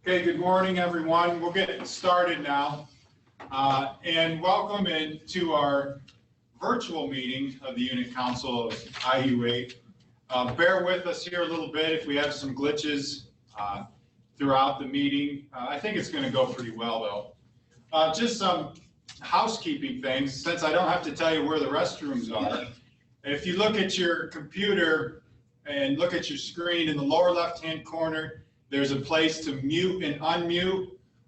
Okay, good morning, everyone. We'll get started now. And welcome to our virtual meeting of the Unit Council of IU8. Bear with us here a little bit if we have some glitches throughout the meeting. I think it's going to go pretty well, though. Just some housekeeping things, since I don't have to tell you where the restrooms are. If you look at your computer and look at your screen in the lower left-hand corner, there's a place to mute and unmute.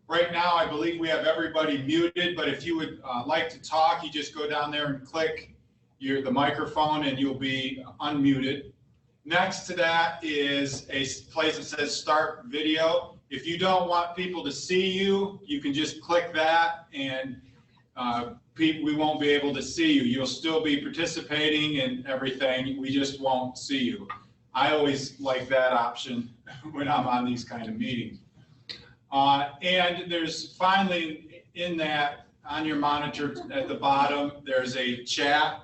Right now, I believe we have everybody muted, but if you would like to talk, you just go down there and click the microphone and you'll be unmuted. Next to that is a place that says Start Video. If you don't want people to see you, you can just click that and we won't be able to see you. You'll still be participating and everything. We just won't see you. I always like that option when I'm on these kind of meetings. And there's finally in that, on your monitor at the bottom, there's a chat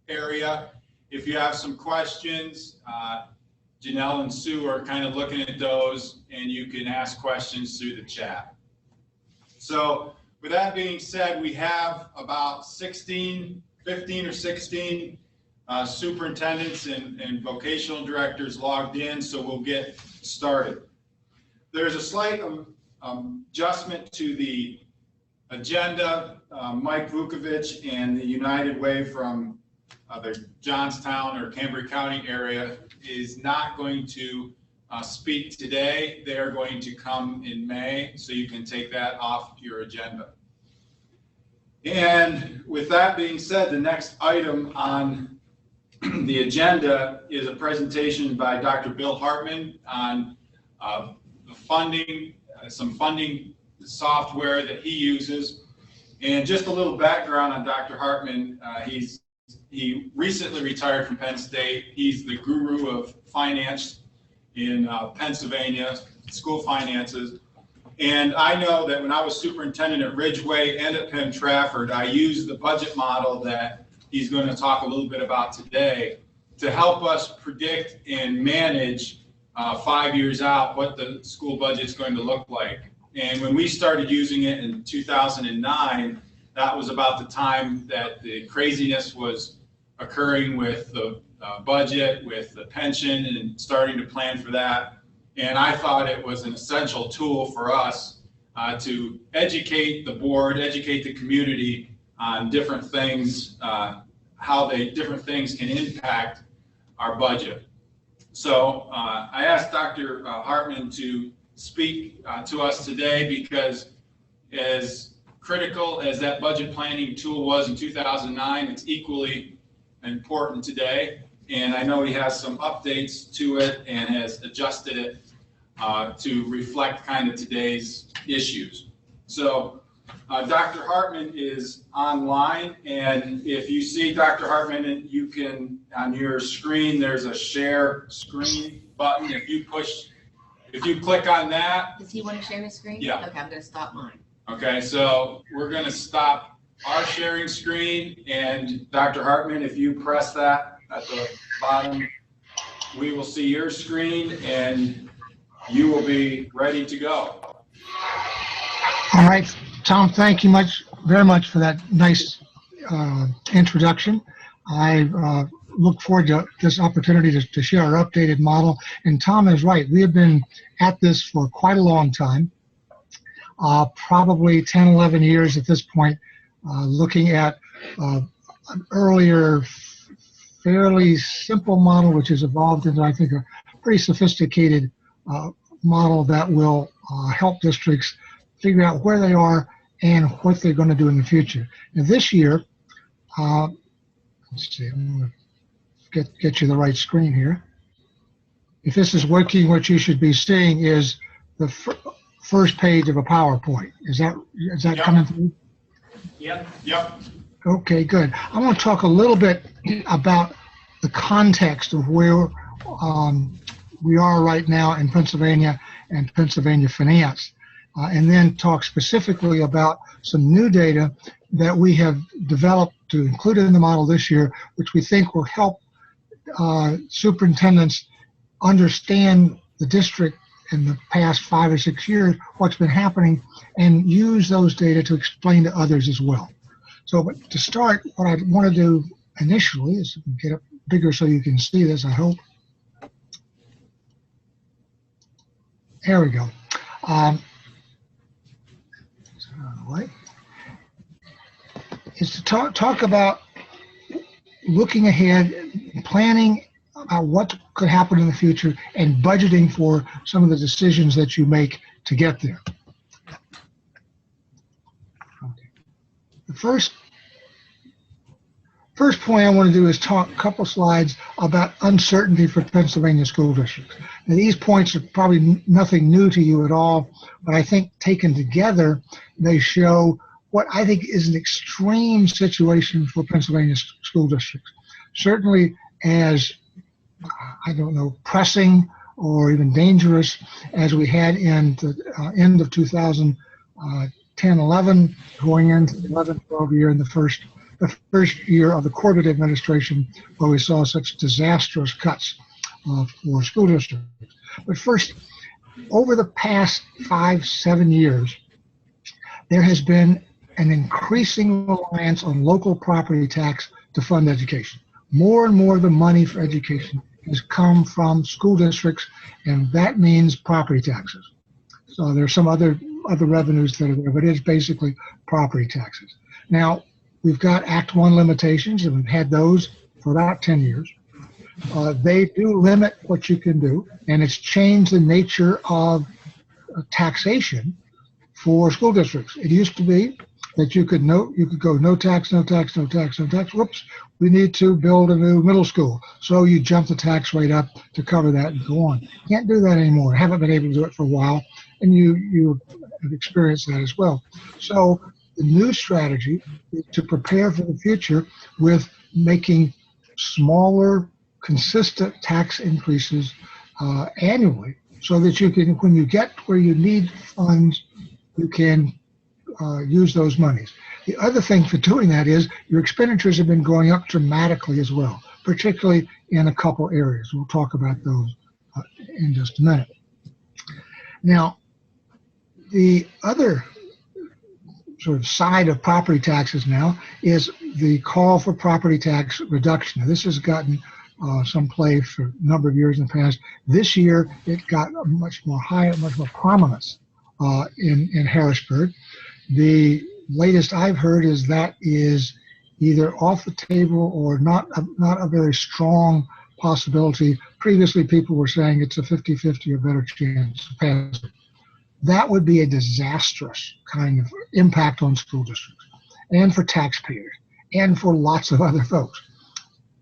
area. If you have some questions, Janelle and Sue are kind of looking at those, and you can ask questions through the chat. So with that being said, we have about 15 or 16 superintendents and vocational directors logged in, so we'll get started. There's a slight adjustment to the agenda. Mike Vukovic and the United Way from the Johnstown or Cambria County area is not going to speak today. They are going to come in May, so you can take that off your agenda. And with that being said, the next item on the agenda is a presentation by Dr. Bill Hartman on the funding, some funding software that he uses. And just a little background on Dr. Hartman. He recently retired from Penn State. He's the guru of finance in Pennsylvania, school finances. And I know that when I was superintendent at Ridgeway and at Penn Trafford, I used the budget model that he's going to talk a little bit about today to help us predict and manage 5 years out what the school budget is going to look like. And when we started using it in 2009, that was about the time that the craziness was occurring with the budget, with the pension, and starting to plan for that. And I thought it was an essential tool for us to educate the board, educate the community on different things, how different things can impact our budget. So I asked Dr. Hartman to speak to us today because as critical as that budget planning tool was in 2009, it's equally important today. And I know he has some updates to it and has adjusted it to reflect kind of today's issues. So Dr. Hartman is online, and if you see Dr. Hartman, you can, on your screen, there's a share screen button. If you click on that. Does he want to share his screen? Yeah. Okay, I'm going to stop mine. Okay, so we're going to stop our sharing screen, and Dr. Hartman, if you press that at the bottom, we will see your screen, and you will be ready to go. All right, Tom, thank you very much for that nice introduction. I look forward to this opportunity to share our updated model. And Tom is right, we have been at this for quite a long time, probably 10, 11 years at this point, looking at an earlier, fairly simple model, which has evolved into, I think, a pretty sophisticated model that will help districts figure out where they are and what they're going to do in the future. And this year, let's see, I'm going to get you the right screen here. If this is working, what you should be seeing is the first page of a PowerPoint. Is that Yep. coming through? Yep. Okay, good. I want to talk a little bit about the context of where we are right now in Pennsylvania and Pennsylvania finance, and then talk specifically about some new data that we have developed to include in the model this year, which we think will help superintendents understand the district in the past 5 or 6 years, what's been happening, and use those data to explain to others as well. So, but to start, what I want to do initially is get it bigger so you can see this, I hope. There we go. Is to talk about looking ahead, planning about what could happen in the future, and budgeting for some of the decisions that you make to get there. Okay. The first point I want to do is talk a couple slides about uncertainty for Pennsylvania school districts. Now, these points are probably nothing new to you at all, but I think taken together, they show what I think is an extreme situation for Pennsylvania school districts. Certainly as, I don't know, pressing or even dangerous as we had in the end of 2010-11, going into the 11-12 year in the first year of the Corbett administration, where we saw such disastrous cuts for school districts. But first, over the past 5-7 years, there has been an increasing reliance on local property tax to fund education. More and more of the money for education has come from school districts, and that means property taxes. So there's some other revenues that are there, but it's basically property taxes. Now, we've got Act 1 limitations, and we've had those for about 10 years. They do limit what you can do, and it's changed the nature of taxation for school districts. It used to be that you could go no tax, no tax, no tax, no tax. Whoops, we need to build a new middle school. So you jump the tax rate up to cover that and go on. Can't do that anymore. Haven't been able to do it for a while, and you have experienced that as well. So the new strategy is to prepare for the future with making smaller, consistent tax increases annually, so that you can, when you get where you need funds, you can use those monies. The other thing for doing that is your expenditures have been going up dramatically as well, particularly in a couple areas. We'll talk about those in just a minute. Now, the other sort of side of property taxes now is the call for property tax reduction. Now, this has gotten some play for a number of years in the past. This year, it got much more prominence in Harrisburg. The latest I've heard is that is either off the table or not a very strong possibility. Previously, people were saying it's a 50-50 or better chance of passing. That would be a disastrous kind of impact on school districts and for taxpayers and for lots of other folks.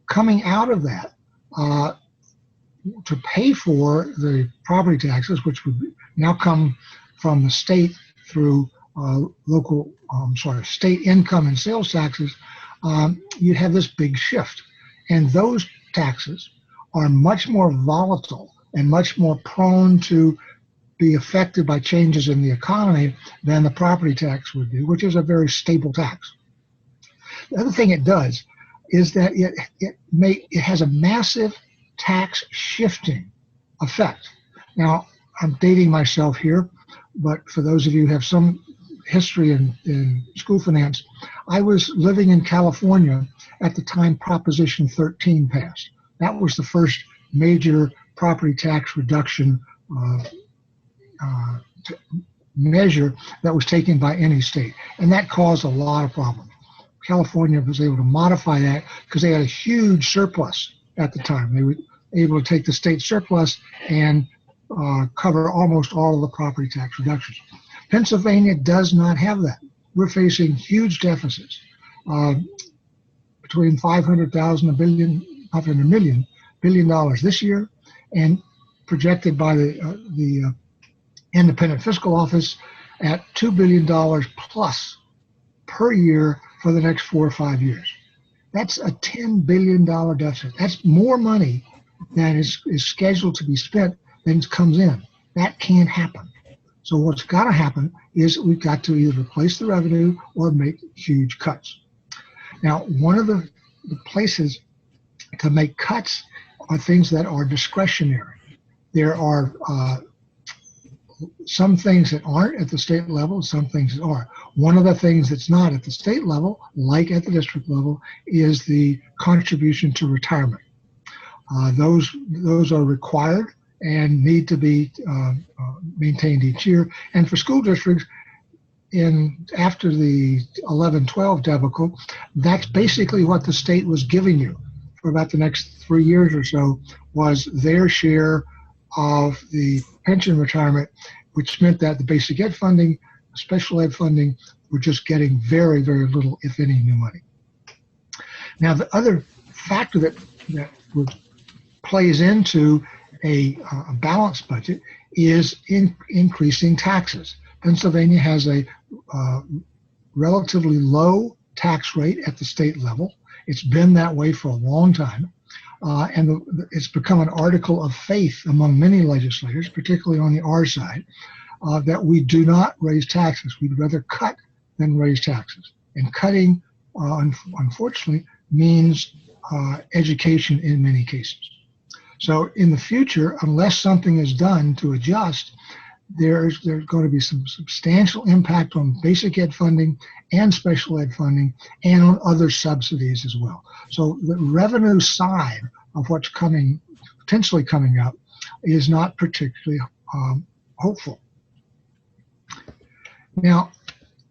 Coming out of that, to pay for the property taxes, which would now come from the state through state income and sales taxes, you have this big shift. And those taxes are much more volatile and much more prone to be affected by changes in the economy than the property tax would be, which is a very stable tax. The other thing it does is that it has a massive tax shifting effect. Now, I'm dating myself here, but for those of you who have some history in school finance, I was living in California at the time Proposition 13 passed. That was the first major property tax reduction measure that was taken by any state, and that caused a lot of problems. California was able to modify that because they had a huge surplus at the time. They were able to take the state surplus and cover almost all of the property tax reductions. Pennsylvania does not have that. We're facing huge deficits, between $500 billion this year, and projected by the Independent Fiscal Office at $2 billion plus per year for the next 4 or 5 years. That's a $10 billion deficit. That's more money than is scheduled to be spent than comes in. That can't happen. So what's got to happen is we've got to either replace the revenue or make huge cuts. Now, one of the places to make cuts are things that are discretionary. There are some things that aren't at the state level, some things that are. One of the things that's not at the state level, like at the district level, is the contribution to retirement. Those are required and need to be maintained each year. And for school districts, after the 11-12 debacle, that's basically what the state was giving you for about the next 3 years or so, was their share of the pension retirement, which meant that the basic ed funding, special ed funding, were just getting very, very little, if any, new money. Now, the other factor that plays into a balanced budget is increasing taxes. Pennsylvania has a relatively low tax rate at the state level. It's been that way for a long time. And it's become an article of faith among many legislators, particularly on the R side, that we do not raise taxes. We'd rather cut than raise taxes. And cutting, unfortunately, means education in many cases. So in the future, unless something is done to adjust, there's going to be some substantial impact on basic ed funding and special ed funding and on other subsidies as well. So the revenue side of what's potentially coming up is not particularly hopeful. Now,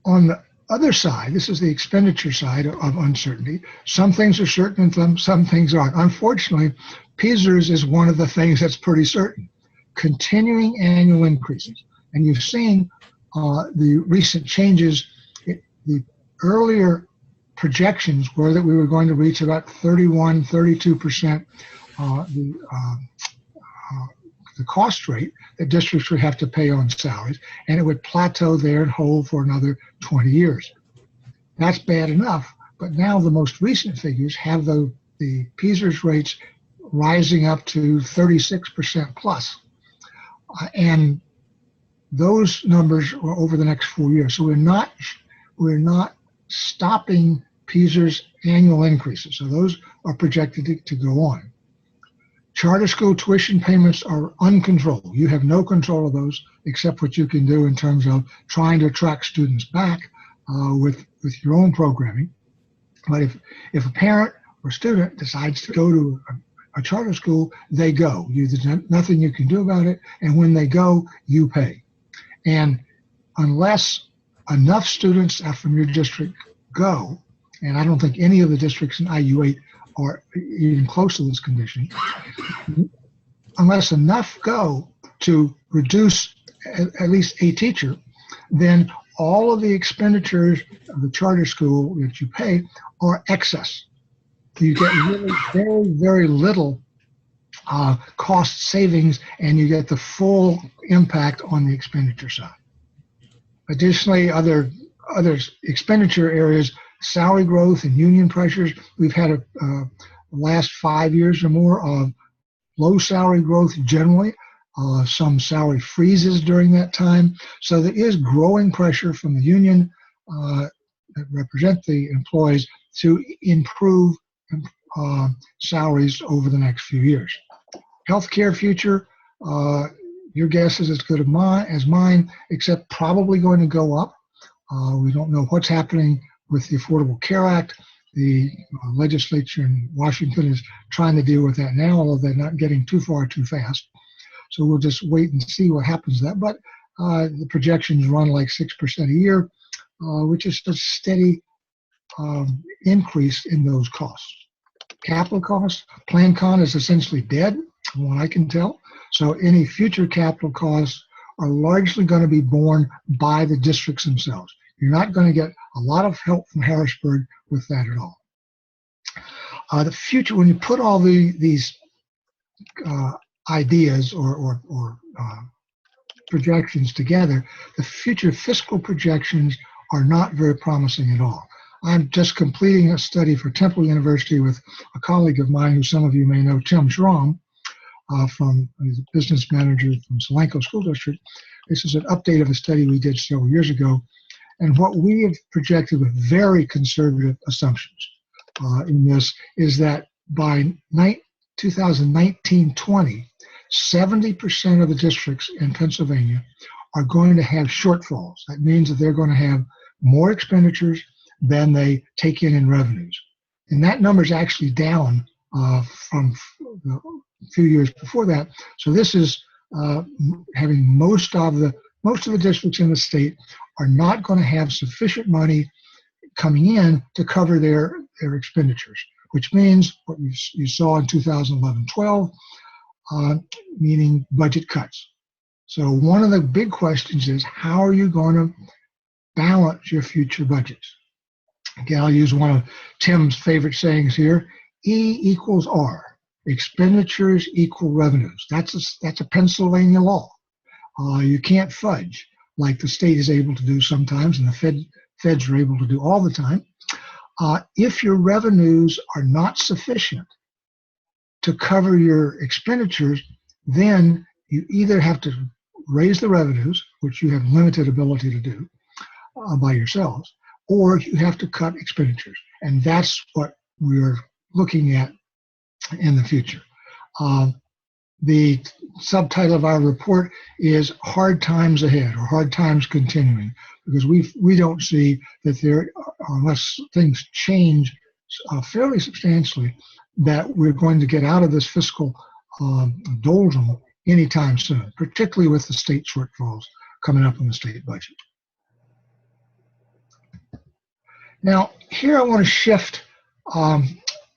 on the other side, this is the expenditure side of uncertainty. Some things are certain and some things aren't. Unfortunately, PSERS is one of the things that's pretty certain. Continuing annual increases. And you've seen the recent changes. The earlier projections were that we were going to reach about 32% the cost rate that districts would have to pay on salaries, and it would plateau there and hold for another 20 years. That's bad enough, but now the most recent figures have the PSERS rates rising up to 36% plus. And those numbers are over the next 4 years. So we're not stopping PSERS annual increases. So those are projected to go on. Charter school tuition payments are uncontrolled. You have no control of those except what you can do in terms of trying to attract students back with your own programming. But if a parent or student decides to go to a charter school, they go. There's nothing you can do about it. And when they go, you pay. And unless enough students from your district go, and I don't think any of the districts in IU8 are even close to this condition, unless enough go to reduce at least a teacher, then all of the expenditures of the charter school that you pay are excess. You get really very, very little cost savings, and you get the full impact on the expenditure side. Additionally, other expenditure areas, salary growth and union pressures. We've had the last 5 years or more of low salary growth generally, some salary freezes during that time. So there is growing pressure from the union that represent the employees to improve salaries over the next few years. Healthcare future, your guess is as good as mine, except probably going to go up. We don't know what's happening with the Affordable Care Act. The legislature in Washington is trying to deal with that now, although they're not getting too far too fast. So we'll just wait and see what happens to that. But the projections run like 6% a year, which is a steady increase in those costs. Capital costs, PlanCon is essentially dead, from what I can tell. So any future capital costs are largely going to be borne by the districts themselves. You're not going to get a lot of help from Harrisburg with that at all. The future, when you put all these ideas or projections together, the future fiscal projections are not very promising at all. I'm just completing a study for Temple University with a colleague of mine who some of you may know, Tim Schramm, he's a business manager from Solanco School District. This is an update of a study we did several years ago. And what we have projected with very conservative assumptions in this is that by 2019-20, 70% of the districts in Pennsylvania are going to have shortfalls. That means that they're going to have more expenditures than they take in revenues. And that number is actually down from a few years before that. So this is having most of the districts in the state are not going to have sufficient money coming in to cover their expenditures, which means what you saw in 2011-12, meaning budget cuts. So one of the big questions is, how are you going to balance your future budgets? Again, I'll use one of Tim's favorite sayings here: E equals R. Expenditures equal revenues. That's a Pennsylvania law. You can't fudge like the state is able to do sometimes, and the feds are able to do all the time. If your revenues are not sufficient to cover your expenditures, then you either have to raise the revenues, which you have limited ability to do by yourselves, or you have to cut expenditures. And that's what we're looking at in the future. The subtitle of our report is Hard Times Ahead, or Hard Times Continuing, because we don't see that there, unless things change fairly substantially, that we're going to get out of this fiscal doldrum anytime soon, particularly with the state shortfalls coming up in the state budget. Now, here I want to shift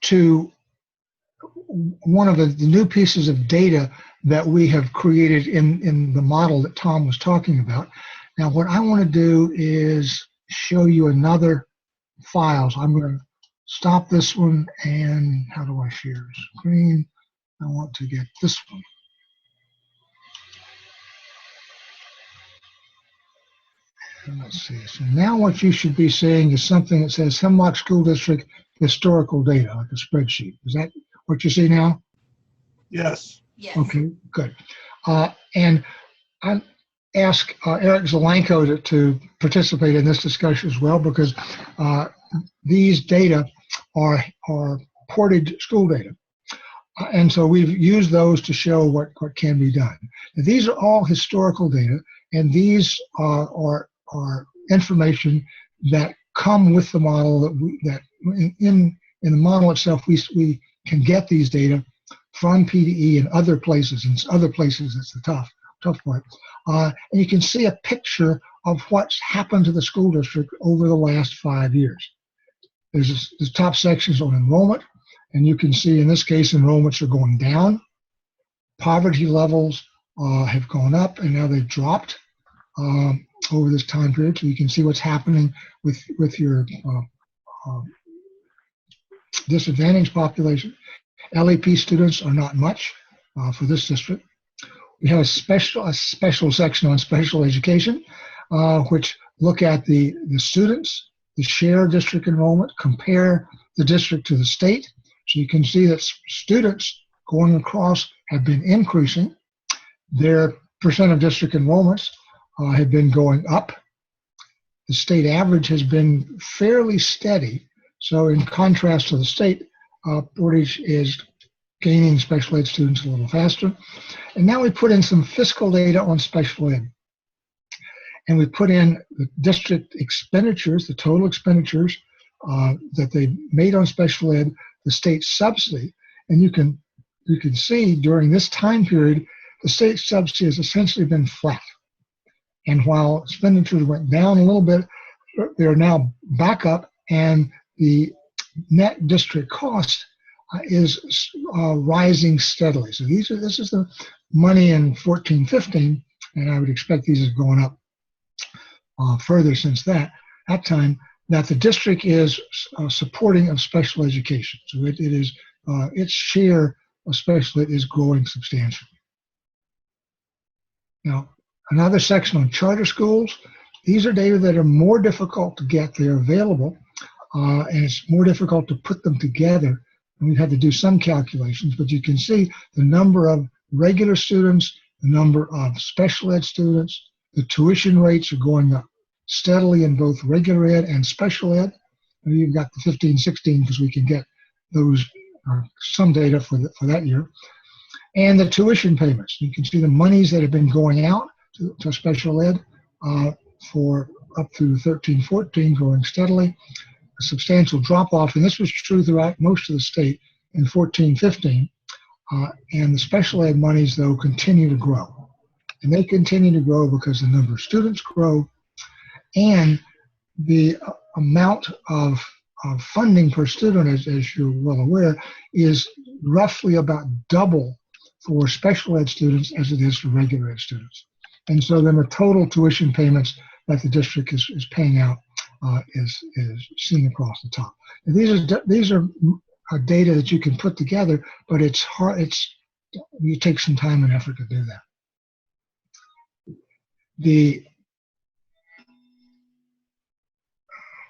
to one of the new pieces of data that we have created in the model that Tom was talking about. Now, what I want to do is show you another file. So I'm going to stop this one, and how do I share screen? I want to get this one. And let's see. So now what you should be seeing is something that says Hemlock School District historical data, like a spreadsheet. Is that what you see now? Yes. Yes. Okay, good. And I asked Eric Zelenko to participate in this discussion as well, because these data are ported school data. And so we've used those to show what can be done. Now, these are all historical data, and these are information that come with the model that in the model itself, we can get these data from PDE and other places. And other places, that's the tough part. And you can see a picture of what's happened to the school district over the last 5 years. There's the top sections on enrollment, and you can see in this case enrollments are going down. Poverty levels have gone up, and now they've dropped over this time period. So you can see what's happening with your disadvantaged population. LAP students are not much for this district. We have a special section on special education, which look at the students, the share district enrollment, compare the district to the state. So you can see that students going across have been increasing. Their percent of district enrollments have been going up. The state average has been fairly steady. So in contrast to the state, Portage is gaining special ed students a little faster. And now we put in some fiscal data on special ed. And we put in the district expenditures, the total expenditures that they made on special ed, the state subsidy. And you can see during this time period, the state subsidy has essentially been flat. And while expenditures went down a little bit, they're now back up, and the net district cost is rising steadily. So this is the money in 14-15, and I would expect these are going up further since that time, that the district is supporting of special education. So it is its share of special ed is growing substantially. Now, another section on charter schools. These are data that are more difficult to get. They're available, and it's more difficult to put them together. And we've had to do some calculations, but you can see the number of regular students, the number of special ed students, the tuition rates are going up steadily in both regular ed and special ed. And you've got the 15-16 because we can get those some data for that year, and the tuition payments. You can see the monies that have been going out to special ed for up through 13-14, growing steadily. A substantial drop-off, and this was true throughout most of the state in 14-15. And the special ed monies, though, continue to grow. And they continue to grow because the number of students grow, and the amount of funding per student, as you're well aware, is roughly about double for special ed students as it is for regular ed students. And so then the total tuition payments that the district is paying out is seen across the top. And these are data that you can put together, but it's hard. You take some time and effort to do that.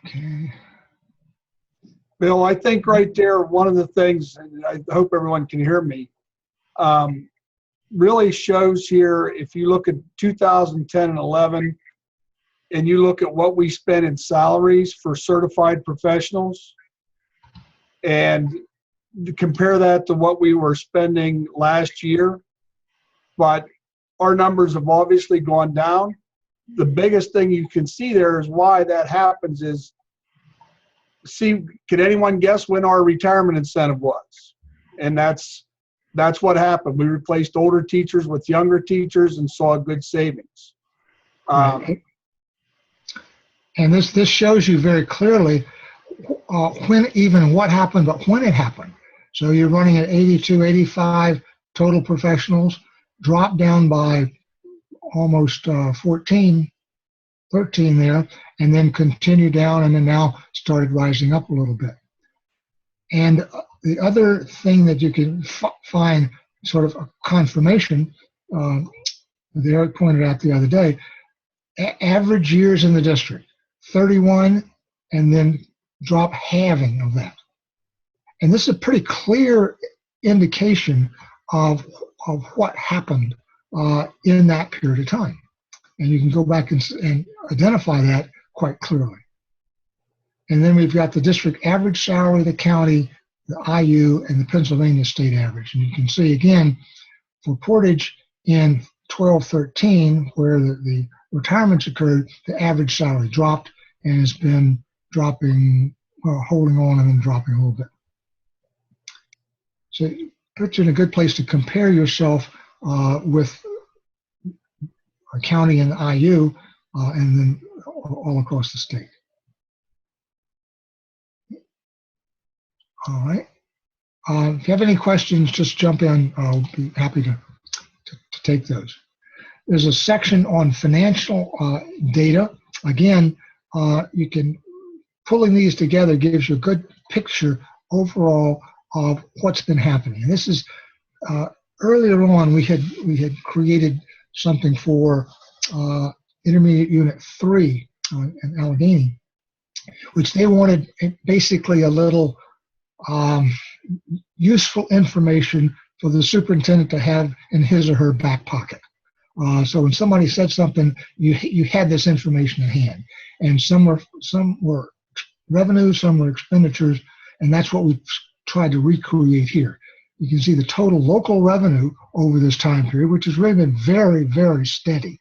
Okay. Bill, I think right there, one of the things, and I hope everyone can hear me, really shows here, if you look at 2010 and 11, and you look at what we spent in salaries for certified professionals, and compare that to what we were spending last year, but our numbers have obviously gone down. The biggest thing you can see there is why that happens is, can anyone guess when our retirement incentive was? And that's what happened. We replaced older teachers with younger teachers and saw good savings. And this shows you very clearly what happened, but when it happened. So you're running at 82, 85 total professionals, dropped down by almost 13 there, and then continued down, and then now started rising up a little bit. And the other thing that you can find sort of a confirmation, that Eric pointed out the other day, average years in the district, 31, and then drop halving of that. And this is a pretty clear indication of what happened in that period of time. And you can go back and identify that quite clearly. And then we've got the district average salary, the county, the IU, and the Pennsylvania state average. And you can see again, for Portage in 12-13, where the retirements occurred, the average salary dropped and has been dropping, holding on and then dropping a little bit. So it puts you in a good place to compare yourself with a county and IU, and then all across the state. All right. If you have any questions, just jump in. I'll be happy to take those. There's a section on financial data. Again, you can, pulling these together gives you a good picture overall of what's been happening. And this is earlier on we had created something for Intermediate Unit 3 in Allegheny, which they wanted basically a little useful information for the superintendent to have in his or her back pocket. So when somebody said something, you had this information in hand. And some were revenues, some were expenditures, and that's what we tried to recreate here. You can see the total local revenue over this time period, which has really been very, very steady.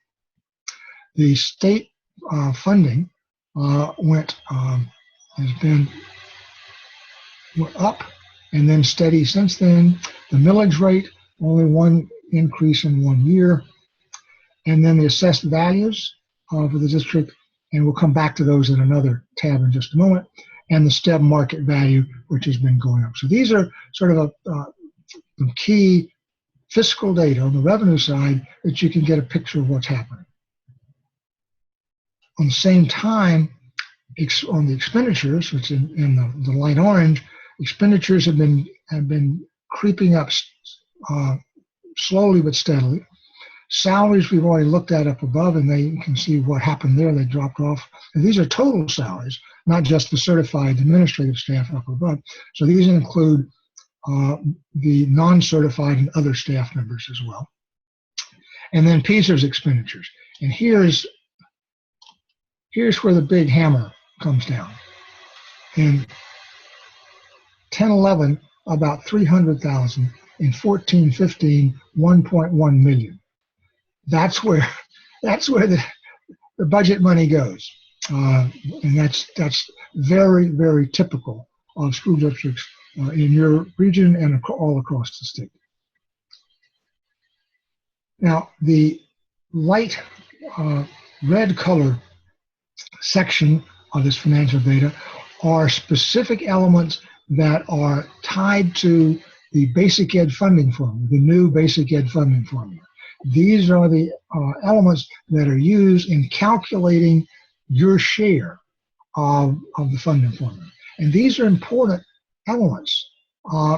The state funding went up and then steady since then. The millage rate, only one increase in 1 year. And then the assessed values for the district, and we'll come back to those in another tab in just a moment, and the STEM market value, which has been going up. So these are sort of some key fiscal data on the revenue side that you can get a picture of what's happening. On the same time, on the expenditures, which in the light orange, expenditures have been creeping up slowly but steadily. Salaries we've already looked at up above, and you can see what happened there. They dropped off. And these are total salaries, not just the certified administrative staff up above. So these include the non-certified and other staff members as well. And then PSERS expenditures. And here's where the big hammer comes down. In 10-11, about 300,000. In 14-15, 1.1 million. That's where the budget money goes, and that's very, very typical of school districts in your region and all across the state. Now, the light red color section of this financial data are specific elements that are tied to the basic ed funding formula, the new basic ed funding formula. These are the elements that are used in calculating your share of the funding formula. And these are important elements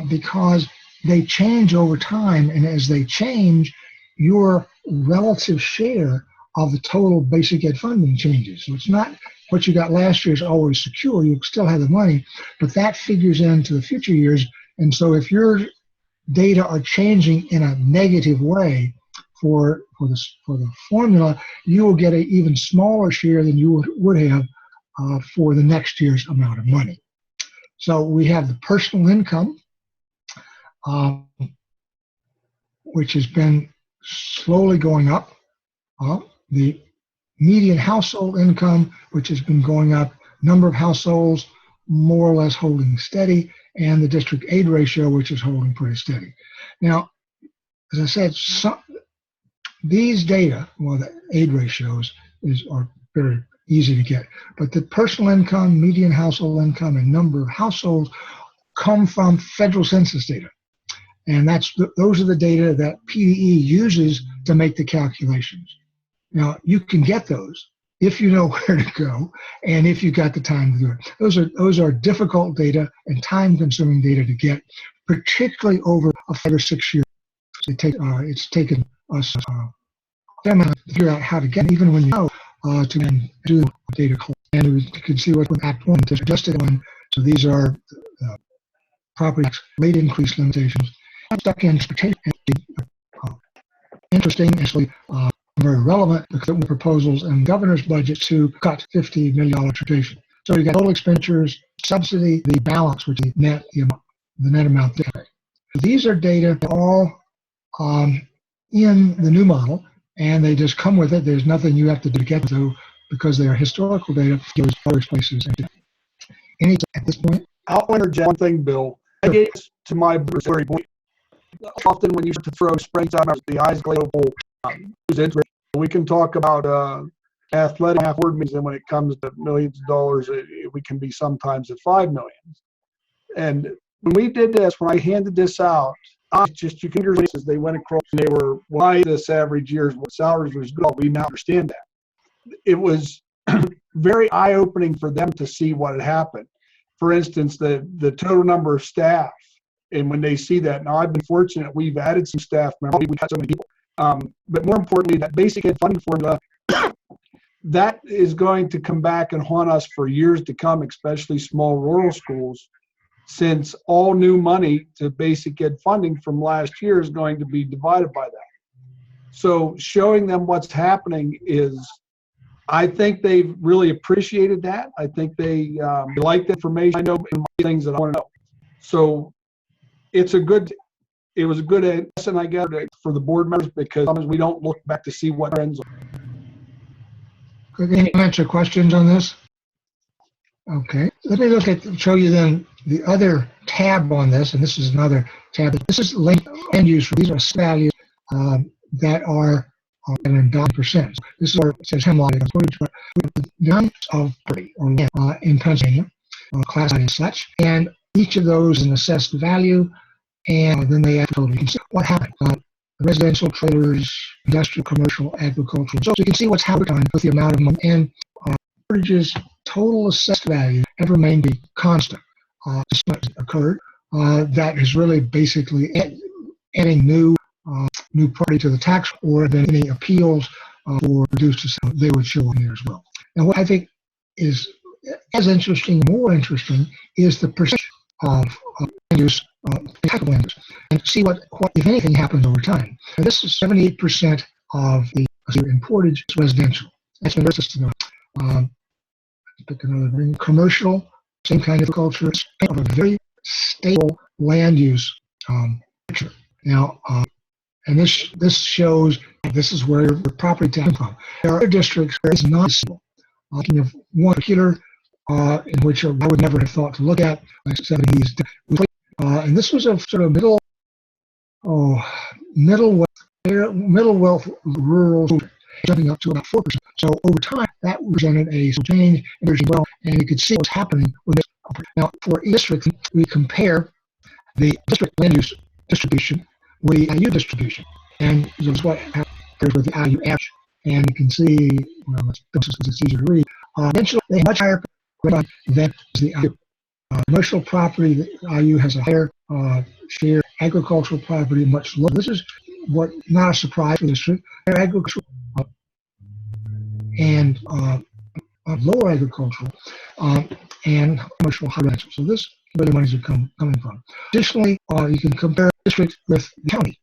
because they change over time, and as they change, your relative share of the total basic ed funding changes. So it's not what you got last year is always secure. You still have the money, but that figures into the future years. And so if your data are changing in a negative way for the formula, you will get an even smaller share than you would have for the next year's amount of money. So we have the personal income, which has been slowly going up. The median household income, which has been going up, number of households more or less holding steady, and the district aid ratio, which is holding pretty steady. Now, as I said, these data, well, the aid ratios are very easy to get, but the personal income, median household income, and number of households come from federal census data. And those are the data that PDE uses to make the calculations. Now, you can get those if you know where to go and if you got the time to do it. Those are difficult data and time-consuming data to get, particularly over a 5 or 6 year. It's taken us to figure out how to get, even when you know, to do data collection. And you can see what Act 1 is adjusted on. So these are property tax rate increase limitations. Stuck in interesting, actually very relevant, because of the proposals in the governor's budget to cut $50 million transportation. So you got total expenditures, subsidy, the balance, which is the net amount they pay. These are data all in the new model, and they just come with it. There's nothing you have to do to get to, because they are historical data for those other places. Any at this point? I'll interject one thing, Bill. I gave this to my very point. Often when you start to throw springtime, the eyes glaze over. We can talk about athletic word means, and when it comes to millions of dollars, we can be sometimes at 5 million. And when we did this, when I handed this out, just your fingers as they went across, and they were, why this average year's salaries was good. We now understand that. It was very eye-opening for them to see what had happened. For instance, the total number of staff, and when they see that, now I've been fortunate, we've added some staff members, we've had so many people, but more importantly, that basic ed funding formula, that is going to come back and haunt us for years to come, especially small rural schools, since all new money to basic ed funding from last year is going to be divided by that. So showing them what's happening is, I think they've really appreciated that. I think they like the information. I know things that I want to know. So it was a good lesson, I guess, for the board members, because sometimes we don't look back to see what trends are. Any comments or questions on this? Okay, let me show you then the other tab on this, and this is another tab. This is linked end use. These are values that are in $1. This is where it says Hemlock footage, but the amount of property or land in Pennsylvania, classified as such, and each of those is an assessed value, and then they actually you can see what happened. Residential, trailers, industrial, commercial, agricultural. So you can see what's happening with the amount of money, and Portage's total assessed value have remained constant. This occurred. That is really basically adding new property to the tax, or then any appeals for reduced assessment, they would show on here as well. And what I think is as interesting, more interesting, is the percentage of use taxable land use, and see what if anything happens over time. And this is 78% of the in Portage is residential. That's been system. Pick another ring. Commercial, same kind of culture, of a very stable land use picture. Now, and this shows this is where the property tax comes from. There are other districts where it's not visible. Thinking of one particular in which I would never have thought to look at, like 70s. And this was a sort of middle wealth rural, jumping up to about 4%. So over time, that represented a change in emerging wealth, and you could see what's happening with this. Now, for each district, we compare the district land use distribution with the IU distribution, and this is what happens with the IU average. And you can see, well, because it's easier to read. Eventually, they have much higher than the IU. Commercial property, the IU has a higher share. Agricultural property, much lower. This is what not a surprise for the district. Agricultural and lower agricultural and commercial high residential. So this is where the monies are coming from. Additionally, you can compare districts with the county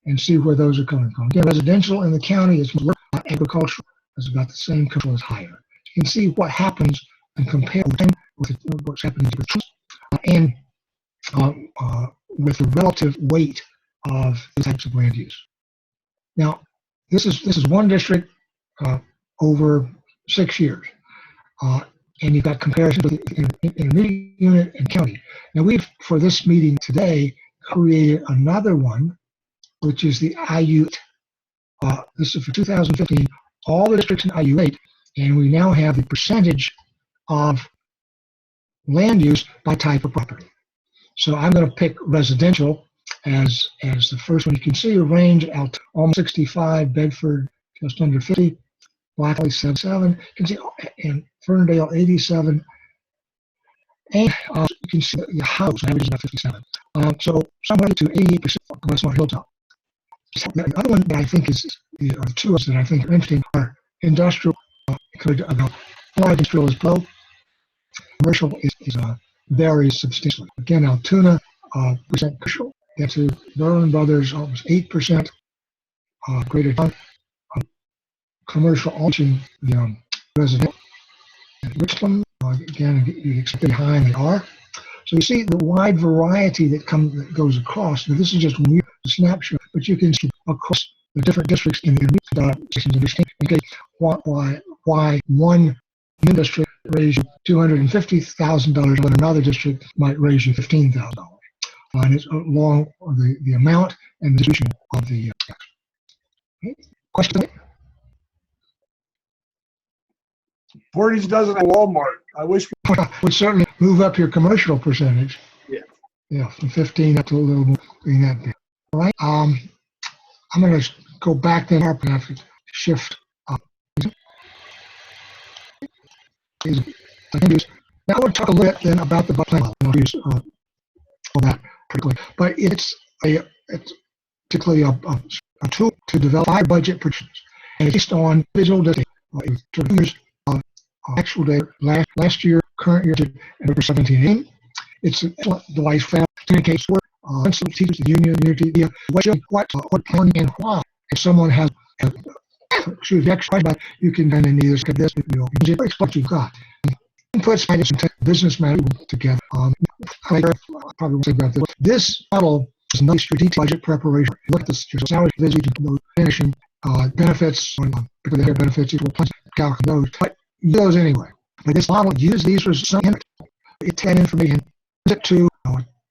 and see where those are coming from. Again, residential in the county is lower. Agricultural is about the same, commercial is higher. You can see what happens and compare with what's happening with trust and with the relative weight of the types of land use. Now, this is one district over 6 years, and you've got comparison with the intermediate unit and county. Now, we've, for this meeting today, created another one, which is the IU8. This is for 2015, all the districts in IU8, and we now have the percentage of land use by type of property. So I'm going to pick residential as the first one. You can see a range out almost 65, Bedford just under 50, Blackley 77. You can see and Ferndale 87, and you can see the house average is about 57. So somewhere to 88% of West Smart Hilltop. The other one that I think is the two that I think are interesting are industrial. Industrial is low. Commercial is varies substantially. Again, Altoona percent commercial. That's to Berlin Brothers almost 8%. Greater Town commercial option the residential. And Richland again you expect behind they are. So you see the wide variety that goes across. Now this is just a snapshot, but you can see across the different districts in the sections of the state. Okay, why one district raise you $250,000 when another district might raise you $15,000. And it's along the amount and the distribution of the tax. Okay. Question? Portage doesn't have Walmart. I wish we would certainly move up your commercial percentage. Yeah. Yeah, from 15 up to a little more than that bit. All right. I'm going to go back then. I have to shift. Now I want to talk a little bit then about the plan. I'll use all that quickly. But it's particularly a tool to develop 5 budget predictions. And it's based on visual data. Actual data last year, current year, and over 17. It's an excellent device for communicates work, teachers, the union, what plan and why. If someone has extra, you can then either skip this, you can explain what you've got. Input science and business management together. I probably won't say about this. This model is nice strategic budget preparation. Look at this, your salary, visit, finishing benefits, because they have benefits, you will calculate those. But those anyway. But this model uses these results in it. It's had information to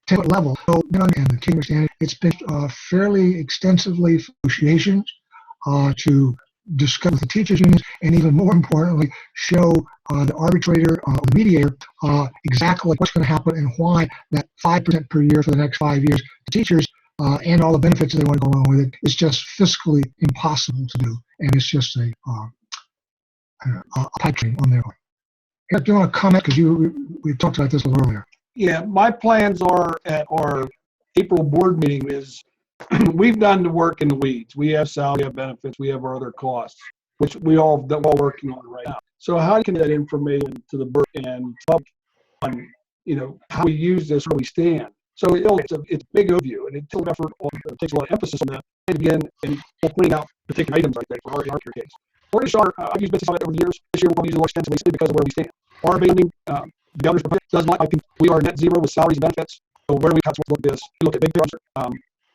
template level. So, and the key understanding, it's been fairly extensively negotiations to discuss with the teachers unions, and even more importantly, show the arbitrator or the mediator exactly what's going to happen and why that 5% per year for the next 5 years, the teachers and all the benefits that they want to go along with it, is just fiscally impossible to do, and it's just a pipe dream on their part. Eric, do you want to comment, because we talked about this a little earlier? Yeah, my plans are at our April board meeting is we've done the work in the weeds. We have salary, we have benefits, we have our other costs, which we're all working on right now. So how can that information to the board and public on, how we use this, where we stand? So it's a big overview, and it takes a lot of emphasis on that. And again, and we'll point out particular items like that for our case. I've used business on it over the years. This year we'll use it more extensively simply because of where we stand. Our banding, the governor's proposal does not. I think we are net zero with salaries and benefits. So where we come to look at this, you look at big picture.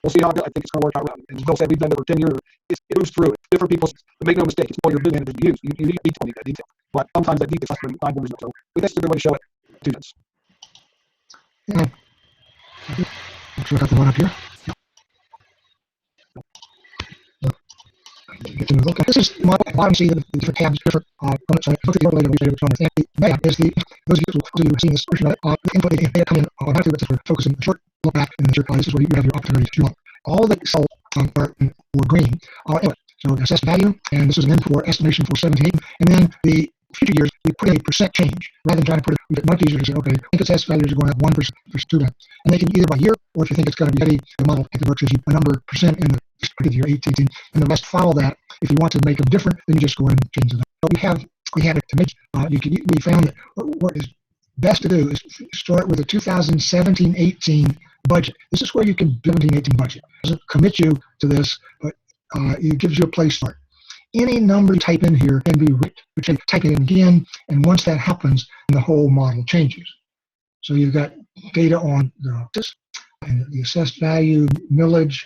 We'll see how I think it's going to work out. And as Bill said, we've done it for 10 years. It moves through it. Different people, but make no mistake, it's more your business managers you use. You need to need that detail. But sometimes that detail is less than 5 numbers. So I think that's a good way to show it. 2 minutes. Yeah. Make sure I got the one up here. Okay, this is my bottom. See the different tabs, different components. I look at the overlay that we did on the map. Is the those of you who have seen this version of it, the input may come in automatically, but for focusing short look back in the short this is where you have your opportunity to look. All the cells were green are input. So assessed value, and this is an input estimation for 17, and then the future years we put a percent change rather than trying to put it much easier to say, okay, I think assessed values are going to have 1% for student, and they can either by year or if you think it's going to be heavy, the model it works is a number percent in the year 18, and the rest follow that. If you want to make them different, then you just go ahead and change them. But we have it to make. We found that what is best to do is start with a 2017-18 budget. This is where you can 17-18 budget. It doesn't commit you to this, but it gives you a place start. Any number you type in here can be written. You type it in again, and once that happens, the whole model changes. So you've got data on the assessed value, millage,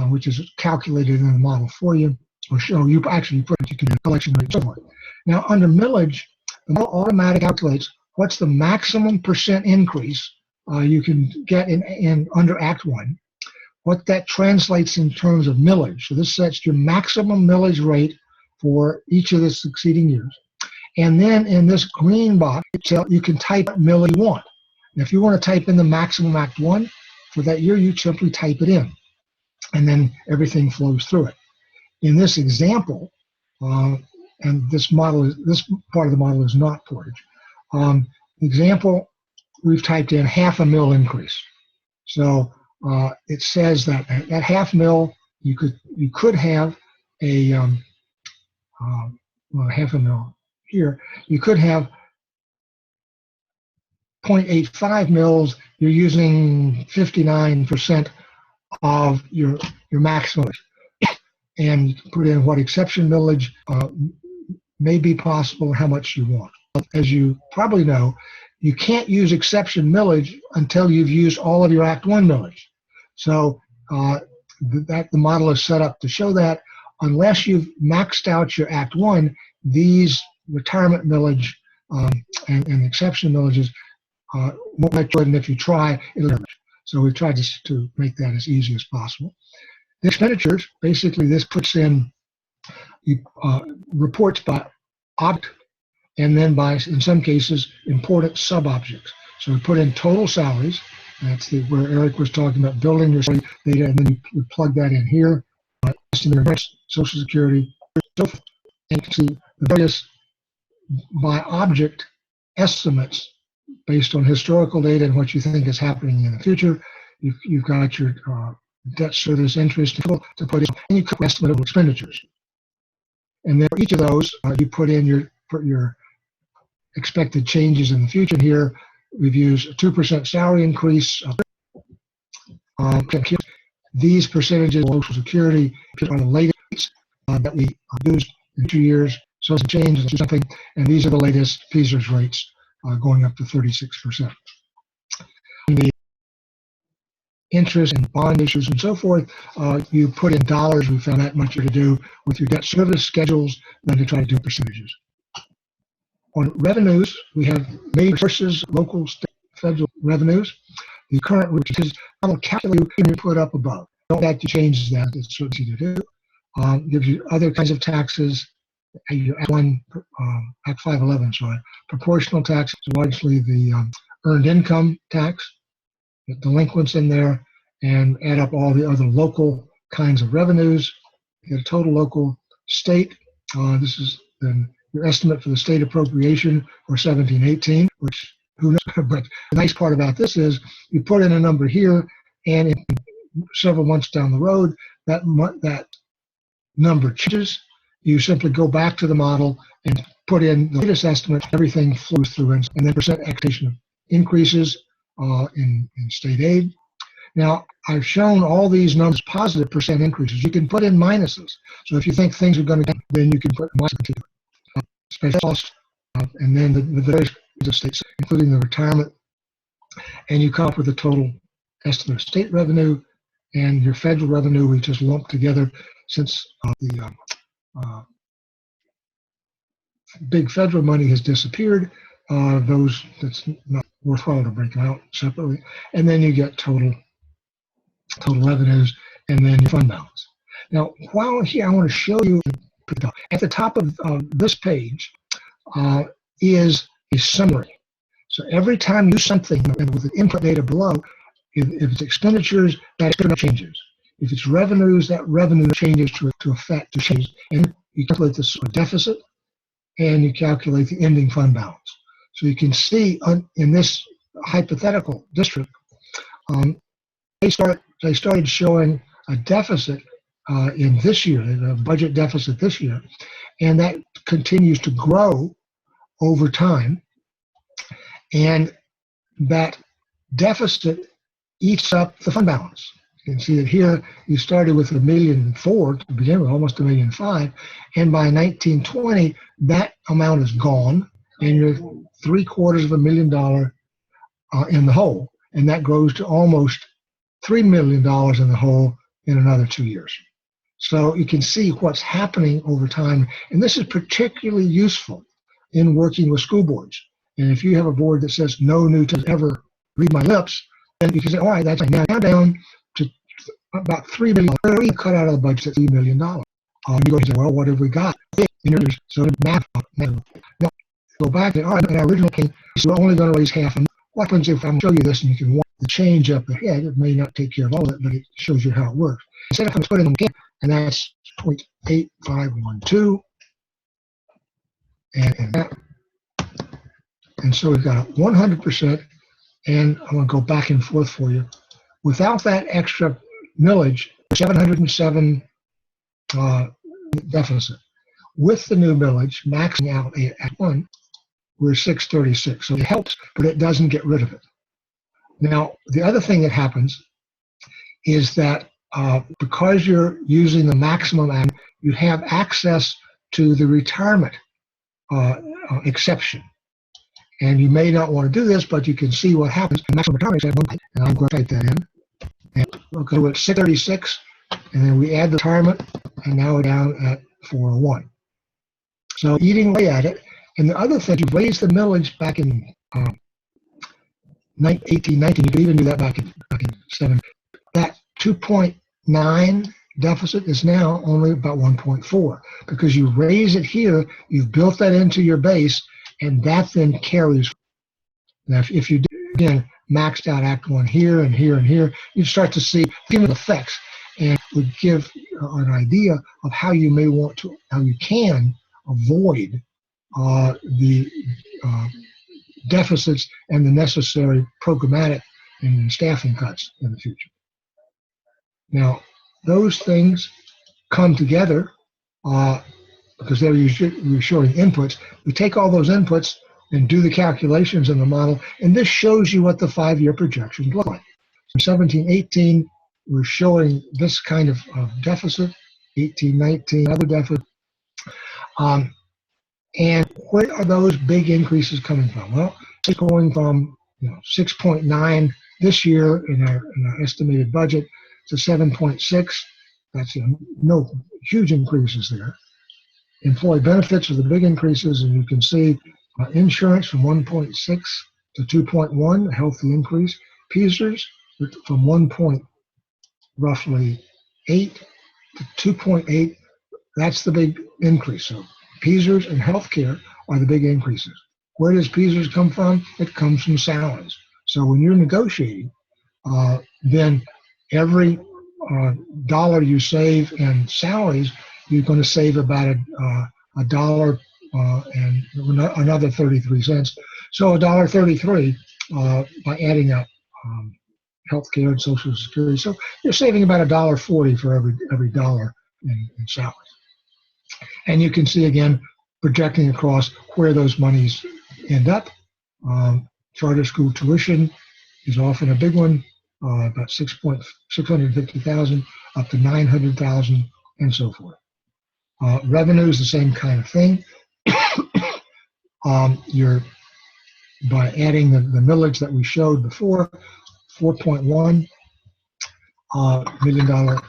which is calculated in the model for you, or show you actually put it, you can do collection rate and so forth. Now under millage, the model automatically calculates what's the maximum percent increase you can get in under Act 1, what that translates in terms of millage. So this sets your maximum millage rate for each of the succeeding years. And then in this green box, you can type millage you want. And if you want to type in the maximum Act 1 for that year, you simply type it in. And then everything flows through it. In this example, and this part of the model is not portage. Example, we've typed in $0.5 increase. So it says that at $0.5 you could have a $0.5 here. You could have 0.85 mils. You're using 59% of your maximum, and you put in what exception millage may be possible and how much you want. As you probably know, you can't use exception millage until you've used all of your Act 1 millage. So the model is set up to show that unless you've maxed out your Act 1, these retirement millage and exception millages won't let you, and if you try, it'll damage. So we've tried to make that as easy as possible. The expenditures, basically this puts in reports by object, and then by, in some cases, important sub-objects. So we put in total salaries. That's where Eric was talking about building your salary data, and then you plug that in here. Estimated rents, Social Security, so forth. And you can see the various by object estimates based on historical data and what you think is happening in the future. You've got your debt service, interest to put in, and you could estimate of expenditures. And then for each of those, you put in your expected changes in the future. Here, we've used a 2% salary increase. These percentages of Social Security are the latest that we used in 2 years. So it's a change, it's something, and these are the latest PSERS rates going up to 36%. The interest and bond issues and so forth, you put in dollars. We found that much to do with your debt service schedules than to try to do percentages. On revenues, we have major sources, local, state, federal revenues. The current, which is calculated, you put up above. Don't that changes that. It's so easy to do. Gives you other kinds of taxes. Act 511, sorry. Proportional tax is largely the earned income tax. The delinquents in there, and add up all the other local kinds of revenues. You get a total local state. This is then your estimate for the state appropriation for 17-18, which who knows? But the nice part about this is you put in a number here, and in several months down the road, that number changes. You simply go back to the model and put in the latest estimate. Everything flows through, and then percent expectation increases in state aid. Now, I've shown all these numbers positive percent increases. You can put in minuses. So if you think things are going to, then you can put minuses to it. Space cost, and then the various states, including the retirement, and you come up with a total estimate of state revenue, and your federal revenue we just lumped together since the big federal money has disappeared. That's not worthwhile to break them out separately. And then you get total revenues and then your fund balance. Now, while here, I want to show you at the top of this page is a summary. So every time you do something with the input data below, if it's expenditures, that expenditure changes. If it's revenues, that revenue changes to change. And you calculate the deficit and you calculate the ending fund balance. So you can see in this hypothetical district, they started showing a deficit in this year, a budget deficit this year, and that continues to grow over time. And that deficit eats up the fund balance. You can see that here you started with $1.4 million to begin with, almost $1.5 million, and by 1920 that amount is gone, and you're $750,000 in the hole, and that grows to almost $3 million in the hole in another 2 years. So you can see what's happening over time, and this is particularly useful in working with school boards. And if you have a board that says no new to ever read my lips, then you can say, all right, that's now down to about $3 million. We cut out of the budget at $3 million. You go and say, well, what have we got? So math. Now, go back and all right, in our original case, so we're only going to raise half. And what happens if I'm show you this and you can watch the change up ahead? It may not take care of all of it, but it shows you how it works. Instead of putting them again, and that's 0.8512, and that. And so we've got 100%, and I'm going to go back and forth for you. Without that extra millage, 707 deficit. With the new millage, maxing out at 1, we're 636. So it helps, but it doesn't get rid of it. Now, the other thing that happens is that because you're using the maximum amount, you have access to the retirement exception. And you may not want to do this, but you can see what happens. The maximum retirement exception, and I'm going to type that in. And we'll go at 636, and then we add the retirement, and now we're down at 401. So eating away at it. And the other thing, you raised the millage back in 1819. You could even do that back in 7. That 2.9 deficit is now only about 1.4 because you raise it here. You've built that into your base, and that then carries. Now, if you do, again, maxed out Act 1 here and here and here, you start to see the effects, and would give an idea of how you may want to, how you can avoid the deficits and the necessary programmatic and staffing cuts in the future. Now, those things come together because they're showing inputs. We take all those inputs and do the calculations in the model, and this shows you what the 5-year projections look like. From 17-18, we're showing this kind of deficit, 18-19, other deficit. And where are those big increases coming from? Well, it's going from 6.9 this year in our estimated budget to 7.6. That's no huge increases there. Employee benefits are the big increases, and you can see insurance from 1.6 to 2.1, a healthy increase. PSERS from 1.8 to 2.8, that's the big increase. So PSERS and healthcare are the big increases. Where does PSERS come from? It comes from salaries. So when you're negotiating, then every dollar you save in salaries, you're going to save about a dollar and another 33 cents. So $1.33 by adding up healthcare and Social Security. So you're saving about $1.40 for every dollar in salaries. And you can see again projecting across where those monies end up. Charter school tuition is often a big one, about 650,000 up to 900,000 and so forth. Revenue is the same kind of thing. You're by adding the millage that we showed before, $4.1 million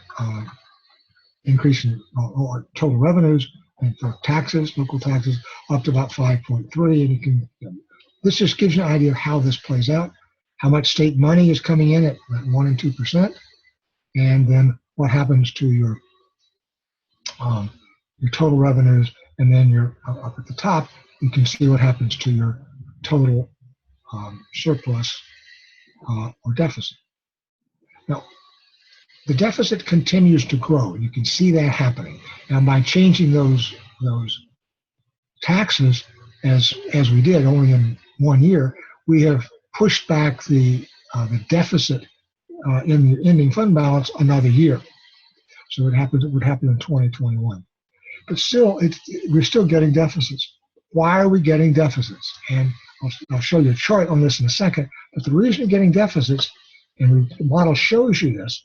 increase in or total revenues, and for taxes, local taxes, up to about 5.3. And you can, this just gives you an idea of how this plays out, how much state money is coming in at 1% and 2%, and then what happens to your total revenues, and then you're up at the top, you can see what happens to your total surplus or deficit. Now, the deficit continues to grow. You can see that happening. Now, by changing those taxes, as we did only in 1 year, we have pushed back the deficit in the ending fund balance another year. So it would happen in 2021. But still, we're still getting deficits. Why are we getting deficits? And I'll show you a chart on this in a second. But the reason you're getting deficits, and the model shows you this,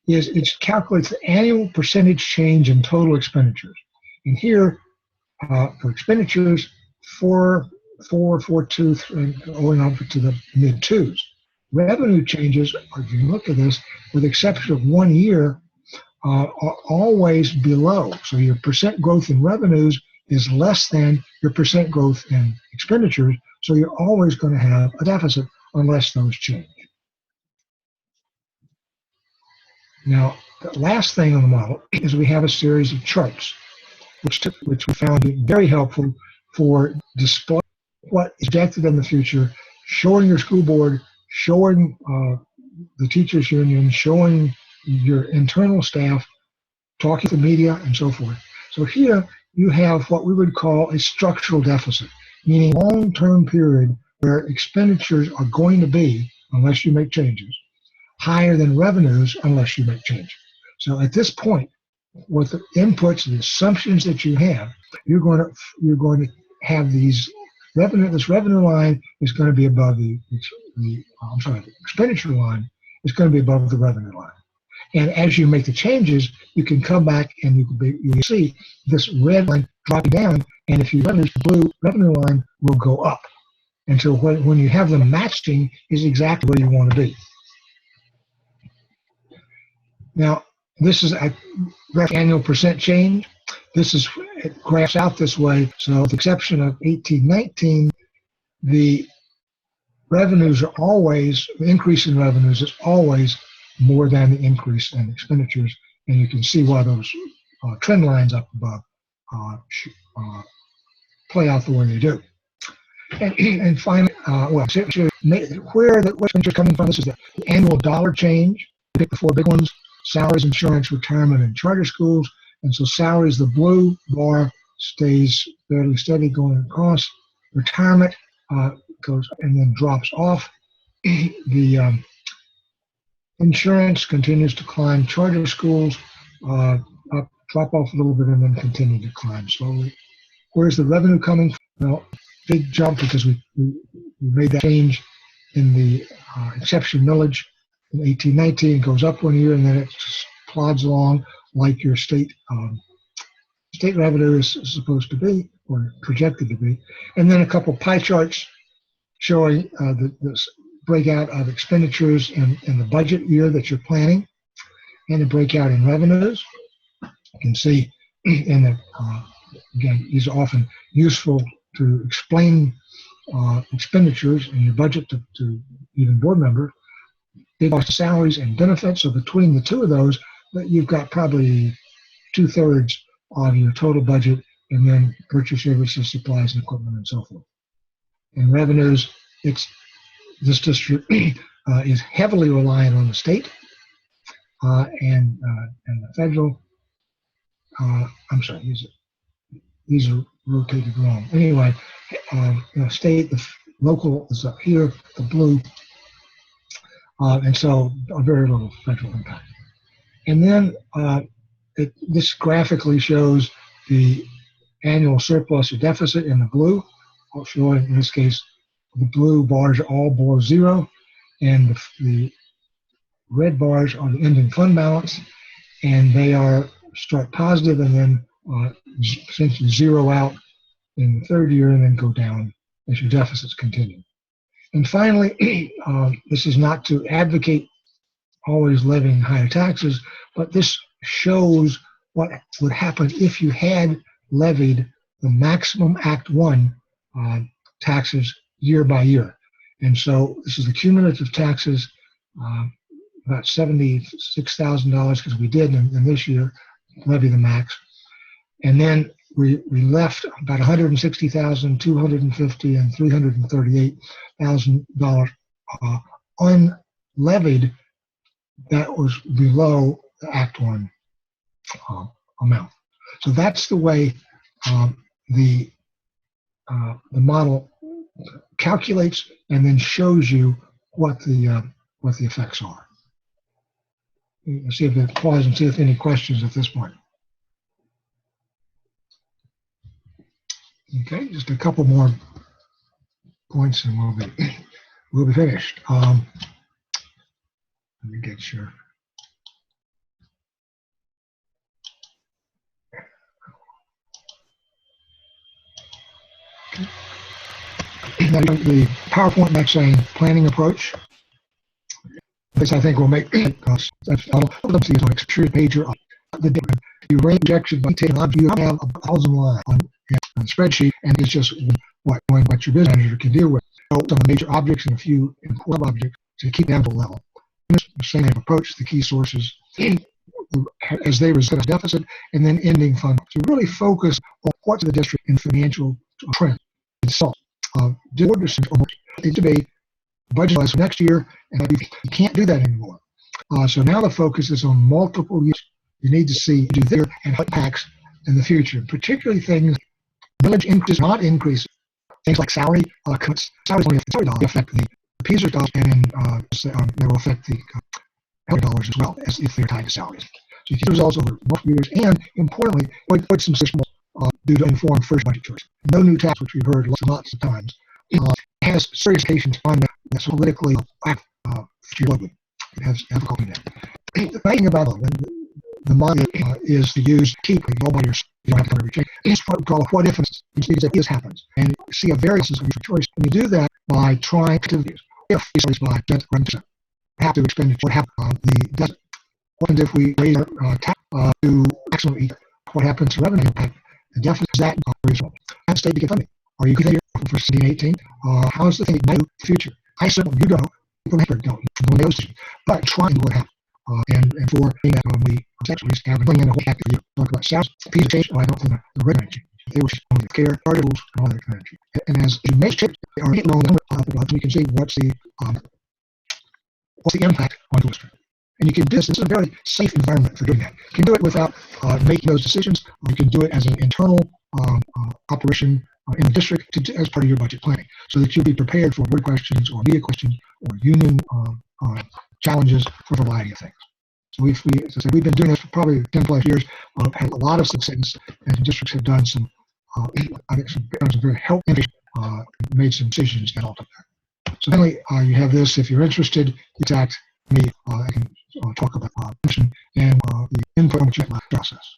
is it calculates the annual percentage change in total expenditures. And here, for expenditures, 4.2, and going up to the mid twos. Revenue changes, if you look at this, with the exception of 1 year, are always below. So your percent growth in revenues is less than your percent growth in expenditures. So you're always going to have a deficit unless those change. Now, the last thing on the model is we have a series of charts, which we found very helpful for displaying what is projected in the future, showing your school board, showing the teachers union, showing your internal staff, talking to the media, and so forth. So here you have what we would call a structural deficit, meaning long-term period where expenditures are going to be, unless you make changes, higher than revenues unless you make changes. So at this point, with the inputs and the assumptions that you have, you're going to have these revenue. This revenue line is going to be above the expenditure line is going to be above the revenue line. And as you make the changes, you can come back and you see this red line dropping down. And if you revenues, the blue revenue line will go up. And so when you have them matching is exactly where you want to be. Now, this is a annual percent change. It graphs out this way. So with the exception of 18-19, the revenues are always, the increase in revenues is always more than the increase in expenditures. And you can see why those trend lines up above play out the way they do. And finally, where the expenditures coming from, this is the annual dollar change. Pick the 4 big ones: salaries, insurance, retirement, and charter schools. And so salaries, the blue bar, stays fairly steady going across. Retirement goes and then drops off. The insurance continues to climb. Charter schools drop off a little bit and then continue to climb slowly. Where's the revenue coming from? Well, big jump because we made that change in the exception millage in 18-19. It goes up 1 year and then it just plods along like your state revenue is supposed to be or projected to be. And then a couple pie charts showing this breakout of expenditures in the budget year that you're planning and a breakout in revenues. You can see in the, again, these are often useful to explain expenditures in your budget to even board members. Big cost of salaries and benefits. So between the two of those, you've got probably 2/3 of your total budget, and then purchase services, supplies, and equipment, and so forth. In revenues, this district is heavily reliant on the state and the federal. I'm sorry, these are rotated wrong. Anyway, state, the local is up here, the blue, and so a very little federal impact. And then this graphically shows the annual surplus or deficit in the blue. I'll show it in this case. The blue bars are all below zero, and the red bars are the ending fund balance, and they start positive and then essentially zero out in the third year and then go down as your deficits continue. And finally, this is not to advocate always levying higher taxes, but this shows what would happen if you had levied the maximum Act 1 taxes year by year. And so this is the cumulative taxes, about $76,000 because we did in this year levy the max. And then we left about $160,000, $250,000, and $338,000 unlevied. That was below the Act 1 amount. So that's the way the model calculates and then shows you what the effects are. Let's see if it pause and see if any questions at this point. Okay, just a couple more points and we'll be finished. Let me get sure. Okay. Now, the PowerPoint next saying planning approach. This I think will make us. I'll see on exterior page or the you range projection by taking on you have 1,000 lines on a spreadsheet, and it's just what your business manager can deal with. So some of the major objects and a few important objects to keep them to level. The same approach, the key sources as they result of deficit, and then ending fund to really focus on what's the district in financial trend itself. Orders to be budgeted for next year, and you can't do that anymore. So now the focus is on multiple years. You need to see do there and what impacts in the future, particularly things village increase, not increase. Things like salary cuts. Salaries only affect the PSER dollars, and then they will affect the health dollars as well as if they're tied to salaries. So you can results over multiple years, and importantly, put some systems do to inform first budget choice. No new tax, which we've heard lots of times, has serious implications on that's politically globally. It has difficulty in that. The thing about the model is to use keep nobody you don't have to cover every change. It's what we call a what if that is happens, and see a variance of your choice. And you do that by trying activities. If it's by 1%, have to expenditure. What happens? What happens if we raise our tax to maximum each? What happens to revenue impact? The deficit is that reasonable. And state to get funding. Are you getting for 2018? How's the thing that you do in the future? I certainly you don't. People never don't. Those decisions. But trying to what happens. And for that, we actually have a million and a half year talk about sales, piece of change. I don't think the red energy. They were only care, articles, and all that kind of energy. And as you make chips, they are hitting on the number, you can see what's the impact on the district. And you can do this. This is a very safe environment for doing that. You can do it without making those decisions. Or you can do it as an internal operation in the district as part of your budget planning, so that you'll be prepared for word questions or media questions or union challenges for a variety of things. So as I said, we've been doing this for probably 10 plus years. Had a lot of success, and districts have done some, I think, some very helpful, made some decisions that all took that. So finally, you have this. If you're interested, contact me. I can talk about mission and the input process.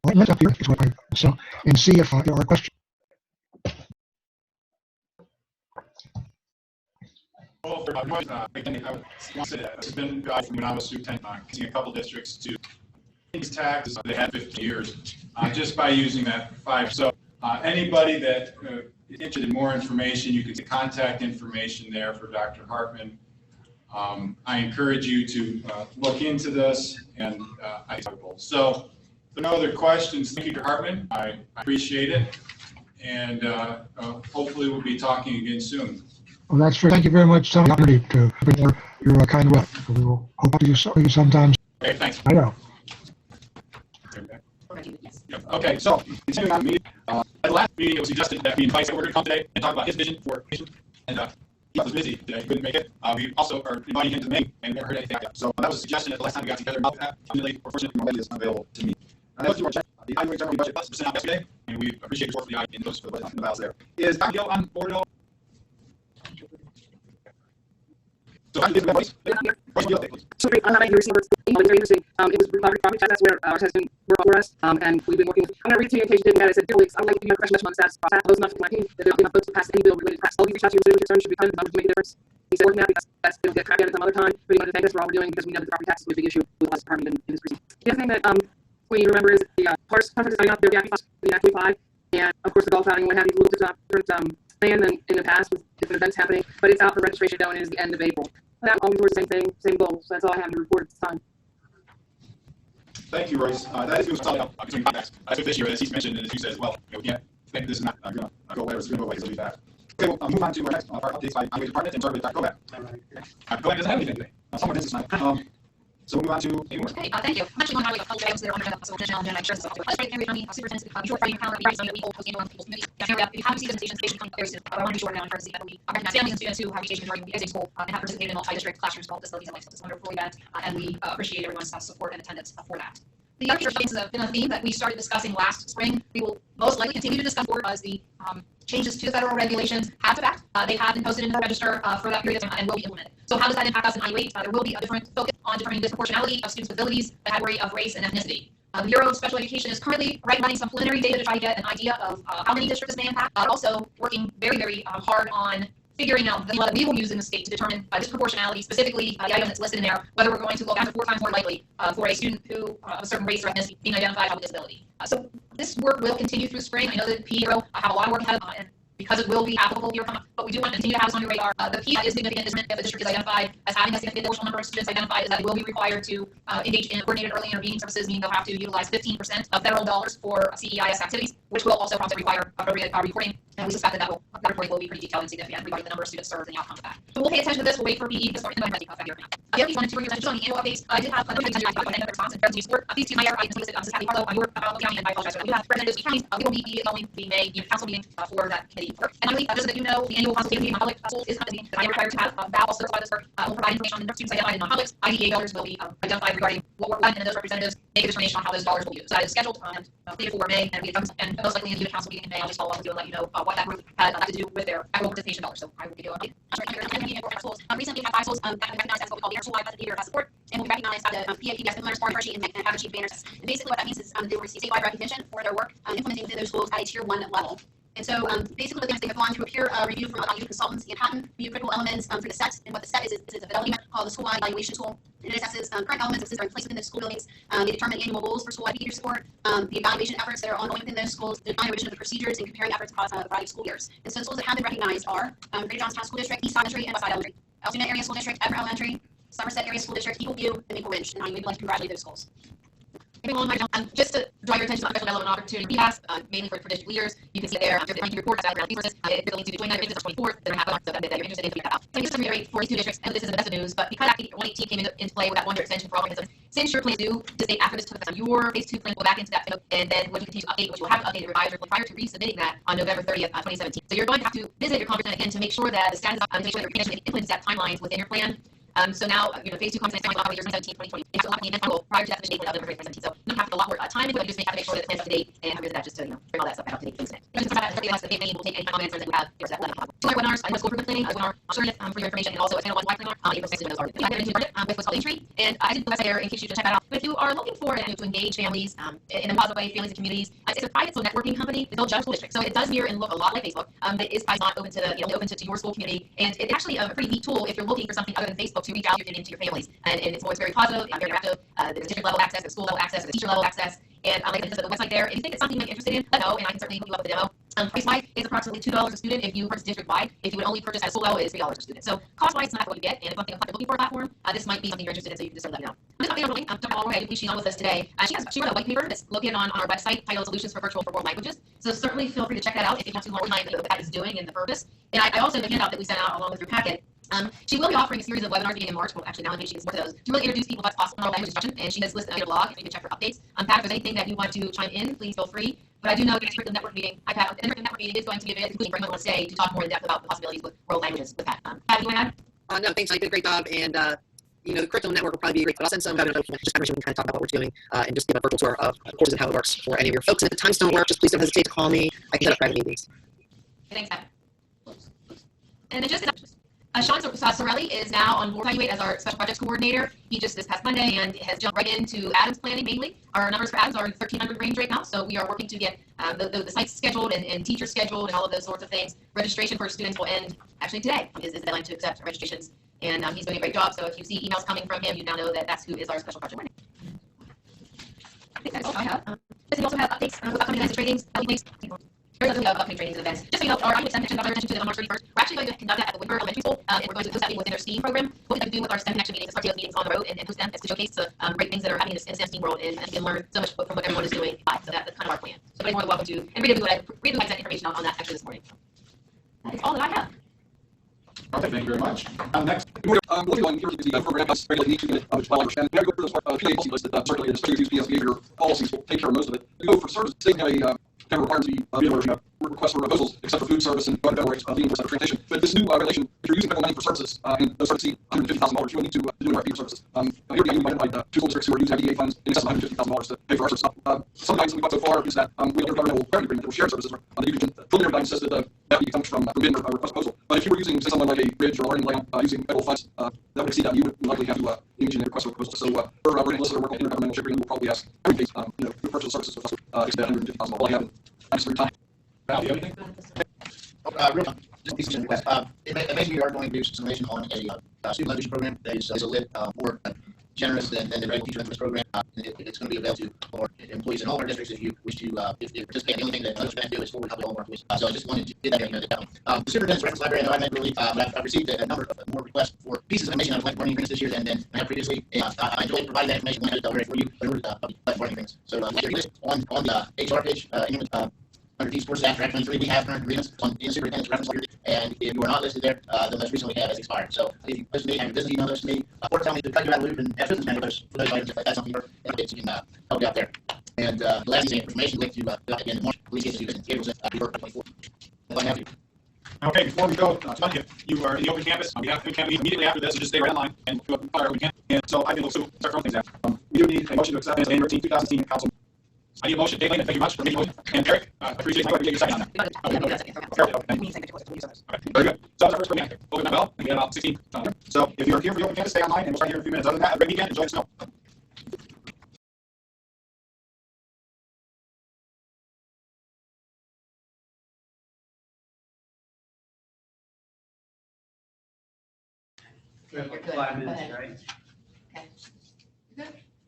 Let's up here is what and see if there are questions. Well, again, I want to say that it's been from when I was superintendent, seeing a couple districts to increase taxes they had 50 years just by using that 5. So anybody that is interested in more information, you can see contact information there for Dr. Hartman. I encourage you to look into this, and so if there are no other questions, thank you, Dr. Hartman. I appreciate it, and hopefully we'll be talking again soon. Well, that's fair. Thank you very much. Some opportunity to bring your kind of we will hope to do sometimes. Okay, thanks. I know. Okay, so continuing on the meeting, at the last meeting, it was suggested that we invite Scott Worker to come today and talk about his vision for education, and he was busy today, he couldn't make it. We also are inviting him to the meeting, and never heard anything yet. So that was a suggestion at the last time we got together about that. Unfortunately, my is unavailable to me. And let's do our check. The IUA general budget plus was sent out yesterday, and we appreciate your support for the IUA and those for the budget in the files there. Is Dr. Gill on board at all? So I'm What's the update, please? So great. I'm not your receiver. It was very interesting. It was property test. That's where our testing worked for us. And we've been working with. I'm going to read to you in case you didn't get it. I said, dear leaks, I would like to give you a professional on the status process. Those enough to my team that they don't enough votes to pass any bill related to press. All these reach out to you with concerns should be kind. The numbers make a difference. He said, working out because it'll get cracked at some other time. But he wanted to thank us for all we're doing because we know that the property tax is a big issue with us department in this precinct. The other thing that we remember is the Parks conference is coming up. There'll be the Act 5, and of course the golf outing and what have you. A little different plan than in the past with different events happening. But it's out for registration now and it is the end of April. That always towards the same thing, same goal. So that's all I have to report at this time. Thank you, Royce. That is solid up between contacts. So this year, as he's mentioned, and as you said as well, we can't think this is not going to go away, or it's going to go away, so leave that. Okay, we'll move on to our next our updates by highway department and start with Go back. Go doesn't have anything today. Someone is tonight. So we'll move on to Amy Moore. Okay, thank you. I'm actually on my way to public items that are under the professional and I'm sure this is also every county superintendent before Friday calendar meetings that we hold posting on people's committees. If you haven't seen the stations very soon, I want to be sure now in courtesy that we recognize families and students who have reached age majority exiting school and have participated in multi-district classroom school facilities and like this wonderful event, and we appreciate everyone's support and attendance for that. The other things have been a theme that we started discussing last spring. We will most likely continue to discuss more as the changes to federal regulations have effect. They have been posted into the register for that period of time and will be implemented. So how does that impact us in IU8? There will be a different focus on determining disproportionality of students with abilities, the category of race and ethnicity. The Bureau of Special Education is currently running some preliminary data to try to get an idea of how many districts this may impact, also working very hard on figuring out the that we will use in the state to determine disproportionality, specifically the item that's listed in there, whether we're going to look after 4 times more likely for a student who of a certain race or ethnicity being identified with a disability. So this work will continue through spring. I know that the Bureau have a lot of work ahead of and because it will be applicable here, but we do want to continue to have this on your radar. The key that is significant is if a district is identified as having a significant portion number of students identified, is that it will be required to engage in coordinated early intervening services, meaning they'll have to utilize 15% of federal dollars for CEIS activities, which will also probably require appropriate reporting. And we suspect that reporting will be pretty detailed and significant regarding the number of students served and the outcomes of that. So we'll pay attention to this. We'll wait for PE to start in the here. The other wanted to bring your attention on the annual updates. I did have a response and friends support. Please to my area, I solicited Kathy Harlow on your county, and I apologize. We have representatives of counties. We will be going the May council meeting for that committee work. And I believe just so that you know, the annual consultation meeting on public schools is not a meeting that I am required to have. Val will certify this work. Will provide information on the students identified in non-publics. IDEA dollars will be identified regarding what work done, and those representatives make a determination on how those dollars will be used. So that is scheduled and completed for May, and most likely in the council meeting in May. I'll just follow up with you and let you know what that group had to do with their actual participation dollars. So I will give you an update. Recently, we had 5 schools that have been recognized as what we call the school-wide method behavior support, and will be recognized by the PAPS implementers for Hershey and have achieved banners. And basically, what that means is they will receive statewide recognition for their work implementing within those schools at a tier 1 level. And so basically, what they have gone through a peer review from IU consultants in Hatton, review critical elements for the set. And what the set is a fidelity measure called the school-wide evaluation tool. And it assesses current elements of systems that are in place within the school buildings. They determine annual goals for school-wide behavior support, the evaluation efforts that are ongoing within those schools, the define revision of the procedures, and comparing efforts across a variety of school years. And so the schools that have been recognized are Greater Johnstown School District, East Elementary, and West Side Elementary. Altoona Area School District, Everett Elementary, Somerset Area School District, Eagle View, and Maple Ridge. And I would like to congratulate those schools. Just to draw your attention to the special development opportunity we have, mainly for district leaders, you can see there after the report that's out resources, it's the link to the 29th, it's the 24th, then happen, so that you're interested in that out. So just to reiterate for these 2 districts, and this is the best of news, but because Act 118 came into play with that 1-year extension for all mechanisms, since your plans due to state after this took effect, your phase 2 plan will go back into that, and then when you continue to update, which you will have to update and revise your plan prior to resubmitting that on November 30th, 2017. So you're going to have to visit your conference again to make sure that the status of make sure that your implements that timelines within your plan. So now, phase 2 comes next time, like years 2017, 2020. You have to lock the event goal prior to that finish date of November 2017. So you don't have to put a lot more time into it. You just have to make sure that the plan's up to date and have that just to bring all that stuff back up to date. Things just that we'll take any comments that we have. There's that 2 webinars, school improvement planning, a webinar alternative for your information, and also a channel 1 live webinar. April 6th, those are I got into with what's called Entry, and I did the website there in case you just check that out. If you are looking for to engage families in a positive way, families and communities, it's a private networking company with Bill Judge School District. So it does mirror and look a lot like Facebook. That is probably not open to the open to your school community, and it's actually a pretty neat tool if you're looking for something other than Facebook to reach out to your families. And it's always very positive, very interactive. There's district level access, there's school level access, there's teacher level access. And I'll link to the website there. If you think it's something that you're interested in, let me know, and I can certainly hook you up with a demo. Price-wise, it's approximately $2 a student if you purchase district-wide. If you would only purchase at school level, it's $3 a student. So cost-wise, it's not what you get. And if something you're looking for a platform, this might be something you're interested in, so you can just let me know. I'm just updating I'm jumping all the way. I believe she's on with us today. She wrote a white paper that's located on our website titled Solutions for Virtual for World Languages. So certainly feel free to check that out if you want to learn more what that is doing and the purpose. And I also have a handout that we sent out along with your packet. She will be offering a series of webinars beginning in March. Well, actually, now in May she gets more of those to really introduce people to what's possible in our language instruction. And she does list on your blog, if you can check for updates. Pat, if there's anything that you want to chime in, please feel free. But I do know that the network meeting, the network meeting is going to be available, including Bring One Stay, to talk more in depth about the possibilities with world languages with Pat. Pat, do you want to add? No, thanks. I did a great job, and the curriculum network will probably be great. But I'll send some just kind of talk about what we're doing and just give a virtual tour of courses and how it works for any of your folks. If the times don't work, just please don't hesitate to call me. I can set up private meetings. Thanks, Pat. And then just Sean Sorelli is now on board evaluate as our special projects coordinator. He just this past Monday and has jumped right into Adams planning mainly. Our numbers for Adams are in 1,300 range right now, so we are working to get the sites scheduled and teachers scheduled and all of those sorts of things. Registration for students will end actually today is the deadline to accept registrations, and he's doing a great job. So if you see emails coming from him, you now know that that's who is our special project coordinator. I think that's all I have. We also have updates with upcoming events and trainings. Very lovely upcoming trainings and events. Just so you know, our IU Extend Connection got our attention to them on March 31st. We're actually going to conduct that at the Windberg Elementary School, and we're going to post that within their STEAM program. What we'd like to do with our STEM Connection meetings is start those meetings on the road and post them as to showcase the great things that are happening in the STEM world and can learn so much from what everyone is doing live. So that's kind of our plan. So everybody's more than welcome to and read the exact information on that actually this morning. That is all that I have. Okay, thank you very much. Next. Looking on here, you can see program guides regularly need to minute, which well understand. We have to go through this PA policy list that circulated, especially these behavior policies will take care of most of it. We go for services, they have a requirement to be request for proposals, except for food service and better rates leading for transportation. But this new regulation, if you're using federal money for services, and those start to see $150,000, you will need to do an RFP for services. Here we identified two school districts who are using IDA funds in excess of $150,000 to pay for our services. Some guidance we've got so far is that we have a governmental revenue agreement that will share services. The preliminary guidance says that that would come from bid or request proposal. But if you were using, say, someone like a bridge or a learning land using federal funds, that would exceed that. You would likely have to engage in a request for proposal. So we're going to listen to work on intergovernmental shipping, and we'll probably ask every case, the purchase of services with us exceed $150,000. All I have, I'm just for your time. Val, do you have anything? Real just a piece of request. Basically, we are going to do some information on a student leadership program that is a little more generous than the regular teacher entrance program. It's going to be available to our employees in all of our districts if you wish to participate. The only thing that others are going to do is forward copy all of our employees. So I just wanted to get that in there. The superintendent's reference library, I know I meant really, but I've received a number of more requests for pieces of information on collective bargaining agreements this year than I have previously. I enjoyed providing that information when I was delivering for you whenever collective bargaining agreements. So your list on the HR page, under Team Sports Staff Track 23, we have current agreements on the superintendent's reference library, and if you are not listed there, the most recent we have has expired. So if you post to me, have your business email those to me, or tell me to cut you out of the loop and have business manuals for those items if that's something you're interested in, help you out there. And the last piece of information link to again, March, please get to you and tables it before 24. If I have you. Okay, before we go, Tanya, you are in the open campus. We have open campus immediately after this, so just stay right in line and go up and fire open campus. And so I can look, so start throwing things out. We do need a motion to accept as January 13, 2016 council. I need a motion, Dave Lane, thank you much for making a motion. And Eric, I appreciate it. Get your second on that. Okay, very good. So that's our first program. Open that bell, and we have about 16. So if you're here for the open campus, stay online, and we'll start here in a few minutes. Other than that, have a great weekend. Enjoy the snow. Like 5 minutes, right?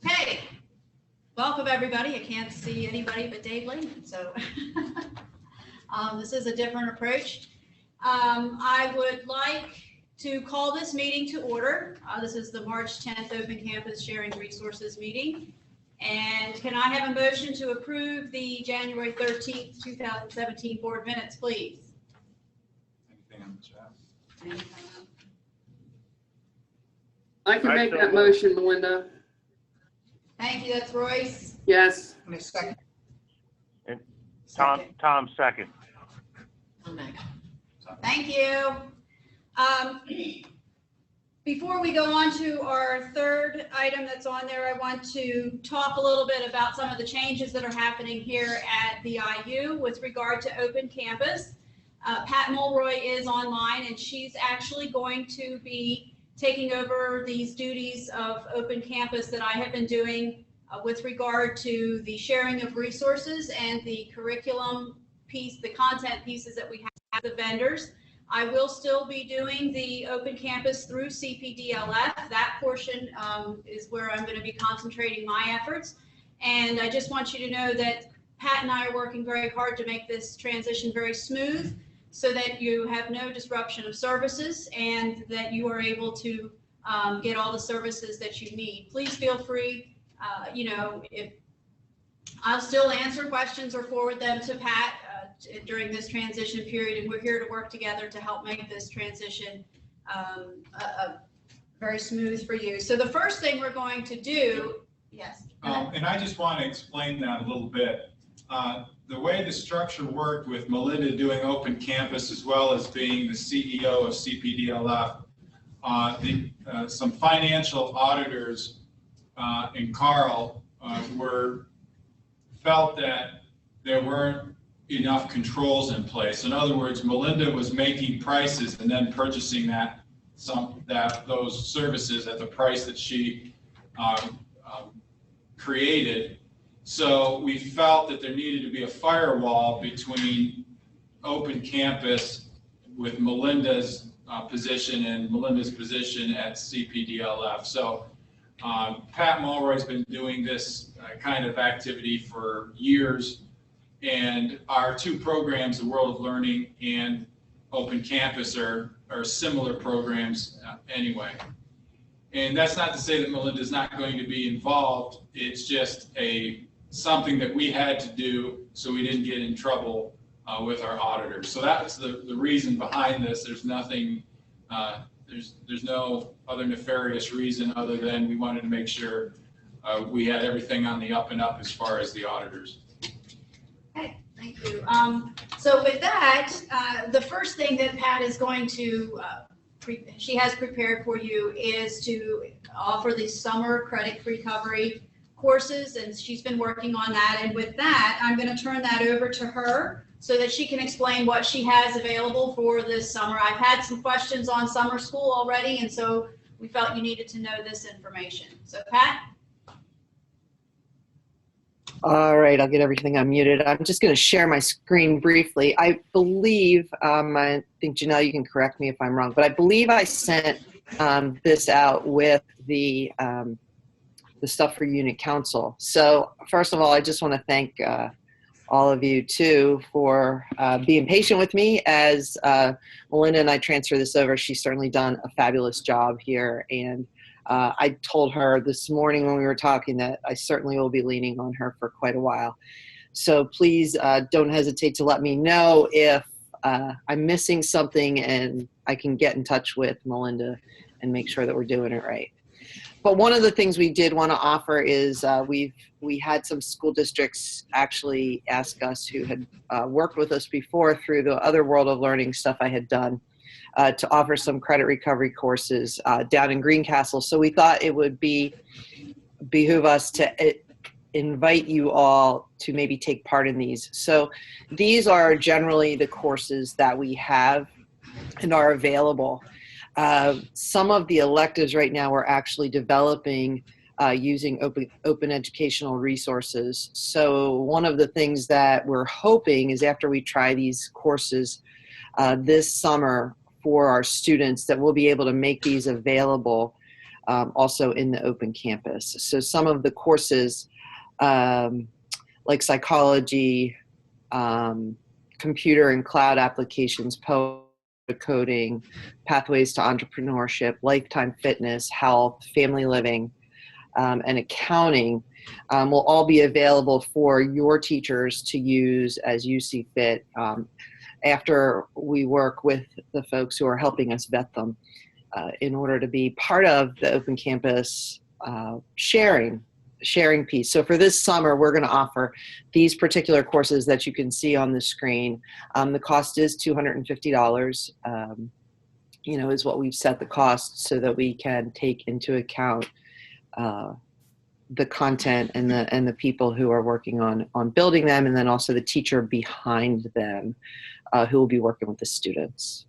Hey, welcome everybody. I can't see anybody but Dave Lehman, so this is a different approach. I would like to call this meeting to order. This is the March 10th Open Campus Sharing Resources meeting. And can I have a motion to approve the January 13th, 2017 board minutes, please? Anything on the chat? I can make that motion, Melinda. Thank you. That's Royce. Yes. Second. And Tom second. Thank you. Before we go on to our third item that's on there, I want to talk a little bit about some of the changes that are happening here at the IU with regard to Open Campus. Pat Mulroy is online, and she's actually going to be taking over these duties of Open Campus that I have been doing with regard to the sharing of resources and the curriculum piece, the content pieces that we have the vendors. I will still be doing the Open Campus through CPDLF. That portion is where I'm going to be concentrating my efforts. And I just want you to know that Pat and I are working very hard to make this transition very smooth, so that you have no disruption of services and that you are able to get all the services that you need. Please feel free, if I'll still answer questions or forward them to Pat during this transition period, and we're here to work together to help make this transition very smooth for you. So the first thing we're going to do, yes. And I just want to explain that a little bit. The way the structure worked with Melinda doing Open Campus as well as being the CEO of CPDLF, some financial auditors and Carl felt that there weren't enough controls in place. In other words, Melinda was making prices and then purchasing that those services at the price that she created. So we felt that there needed to be a firewall between Open Campus with Melinda's position and Melinda's position at CPDLF. So Pat Mulroy's been doing this kind of activity for years, and our two programs, the World of Learning and Open Campus, are similar programs anyway. And that's not to say that Melinda's not going to be involved. It's just something that we had to do so we didn't get in trouble with our auditors. So that's the reason behind this. There's nothing, there's no other nefarious reason other than we wanted to make sure we had everything on the up and up as far as the auditors. Okay, thank you. So with that, the first thing that Pat is going to, she has prepared for you is to offer the summer credit recovery courses, and she's been working on that. And with that, I'm going to turn that over to her so that she can explain what she has available for this summer. I've had some questions on summer school already, and so we felt you needed to know this information. So Pat? All right, I'll get everything unmuted. I'm just going to share my screen briefly. I believe, I think Janelle, you can correct me if I'm wrong, but I believe I sent this out with the stuff for Unit Council. So first of all, I just want to thank all of you too for being patient with me as Melinda and I transfer this over. She's certainly done a fabulous job here, and I told her this morning when we were talking that I certainly will be leaning on her for quite a while. So please don't hesitate to let me know if I'm missing something, and I can get in touch with Melinda and make sure that we're doing it right. But one of the things we did want to offer is we had some school districts actually ask us who had worked with us before through the other World of Learning stuff I had done to offer some credit recovery courses down in Greencastle. So we thought it would behoove us to invite you all to maybe take part in these. So these are generally the courses that we have and are available. Some of the electives right now we're actually developing using open educational resources. So one of the things that we're hoping is after we try these courses this summer for our students, that we'll be able to make these available also in the Open Campus. So some of the courses like psychology, computer and cloud applications, coding, pathways to entrepreneurship, lifetime fitness, health, family living, and accounting will all be available for your teachers to use as you see fit after we work with the folks who are helping us vet them in order to be part of the Open Campus sharing piece. So for this summer, we're going to offer these particular courses that you can see on the screen. The cost is $250, is what we've set the cost so that we can take into account the content and the people who are working on building them, and then also the teacher behind them who will be working with the students.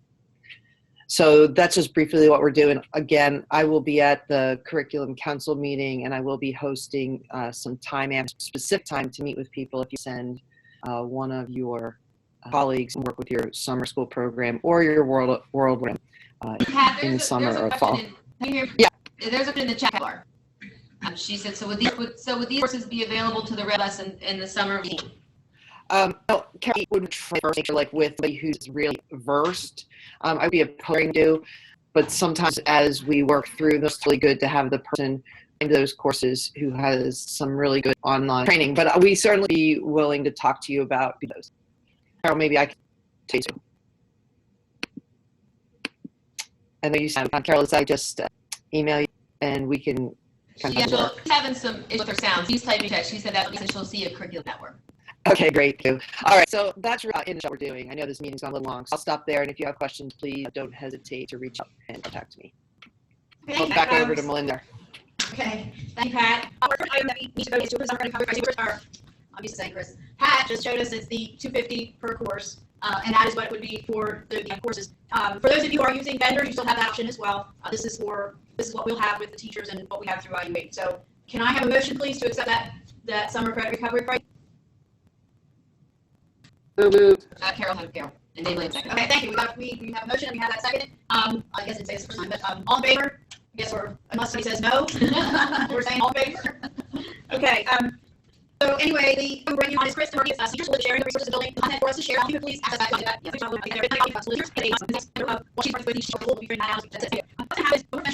So that's just briefly what we're doing. Again, I will be at the Curriculum Council meeting, and I will be hosting some time, specific time to meet with people if you send one of your colleagues and work with your summer school program or your world program in the summer or fall. Yeah. There's a in the chat bar. She said, so would these courses be available to the rest of us in the summer meeting? No, Carrie would try first, make sure, like with somebody who's really versed. I'd be opposed to, but sometimes as we work through those, it's really good to have the person in those courses who has some really good online training. But we certainly be willing to talk to you about those. Carol, maybe I can take you. And then you said, Carol, I just email you and we can kind of work. She's having some issues with her sound. Please type in text. She said that she'll see a curriculum network. Okay, great. All right, so that's really in what we're doing. I know this meeting's gone a little long, so I'll stop there. And if you have questions, please don't hesitate to reach out and contact me. Okay, Back over to Melinda. Okay, thank you, Pat. Our first item that we need to go to is summer credit recovery. Obviously, Chris. Pat just showed us it's the $250 per course. and that is what it would be for the courses. For those of you who are using vendors, you still have that option as well. This is what we'll have with the teachers and what we have through IU8. So can I have a motion, please, to accept that summer credit recovery price? So moved. Carol, and Dave Lane second. Okay, thank you. We have a motion and we have that second. I guess it says the first time, but all in favor? I guess unless somebody says no, we're saying all in favor. Okay. So anyway, the bring you on is Chris Murphy, teachers will be sharing the resources and building content for us to share. If you could please access that. Yeah, we'll be there.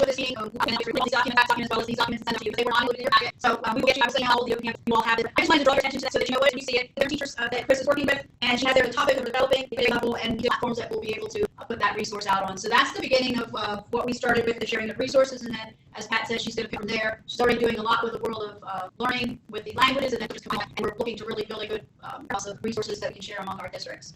This meeting, these documents as well as these documents sent to you. They were not included in your packet, so we will get you. I was saying how old you all have it. I just wanted to draw your attention to that so that you know it and you see it. There are teachers that Chris is working with, and she has their topic of developing the level and platforms that we'll be able to put that resource out on. So that's the beginning of what we started with, the sharing of resources, and then, as Pat said, she's going to come from there. She's already doing a lot with the world of learning with the languages, and then just coming, and we're looking to really build a good house of resources that we can share among our districts.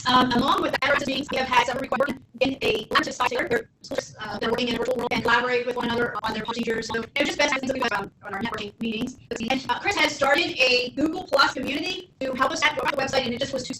Along with that, meetings, we have had several requirements in a language society. They're working in a virtual world and collaborate with one another on their procedures. So they're just best things that we've done on our networking meetings. And Chris has started a Google Plus community to help us at the website, and it just was too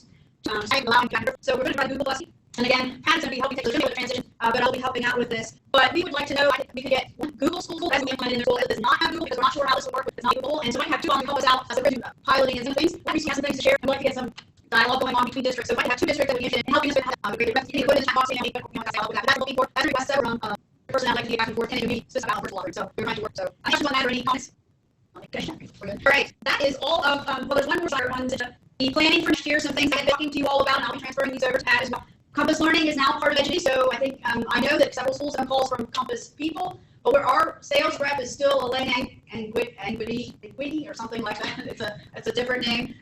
allowing. So we're going to try Google Plus. And again, Pat's going to be helping take the transition, but I'll be helping out with this. But we would like to know if we could get Google School as we implemented in the school that does not have Google, because we're not sure how this will work. It's not Google, and so we have two on to help us out as we're piloting and some things. We have some things to share. We'd like to get some dialogue going on between districts. So we might have two districts that we interested in helping us with a great recipe. Put in the chat box and that's what we're looking for. That's a request from a person I'd like to get back and forth, and it would be system out virtual. So we're trying to work. So I just want to add any comments. Okay. All right, that is all of. Well, there's one more slide. One to be planning for next year. Some things I've been talking to you all about, and I'll be transferring these over to Pat as well. Compass Learning is now part of Edgety, so I think I know that several schools have calls from Compass people, but where our sales rep is still Elaine Anguidi or something like that. It's a different name,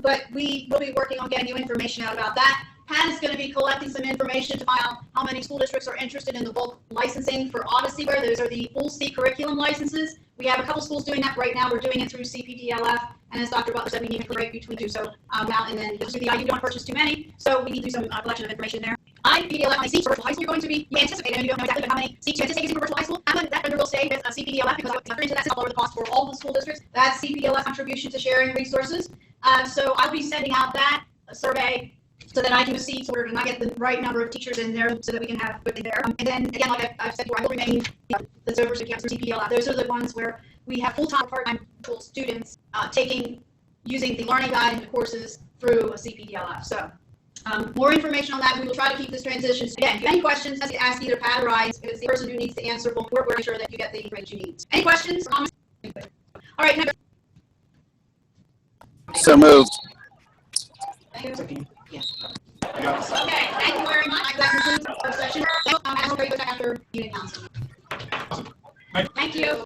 but we will be working on getting you information out about that. Pat is going to be collecting some information to find out how many school districts are interested in the bulk licensing for Odyssey, where those are the full C curriculum licenses. We have a couple schools doing that right now. We're doing it through CPDLF, and as Dr. Butler said, we need to break between two. So now and then, just with the IU don't purchase too many, so we need to do some collection of information there. CPDLF, how many seats for virtual high school you're going to be? You anticipate, and you don't know exactly, but how many seats you anticipate for virtual high school? That vendor will stay with CPDLF because I will into that to lower the cost for all the school districts. That's CPDLF contribution to sharing resources. So I'll be sending out that survey so that I can see sort of and I get the right number of teachers in there so that we can have equipment there. And then again, like I've said before, I will remain that's over camps for CPDLF. Those are the ones where we have full-time, part-time students using the learning guide and the courses through a CPDLF. So more information on that. We will try to keep this transition. Again, if you have any questions, ask either Pat or I. If it's the person who needs to answer, we're very sure that you get the information you need. Any questions? Comments? All right. So moved. Thank you. Yes. Okay, thank you very much. That concludes our session. I'll go back after unit council. Thank you.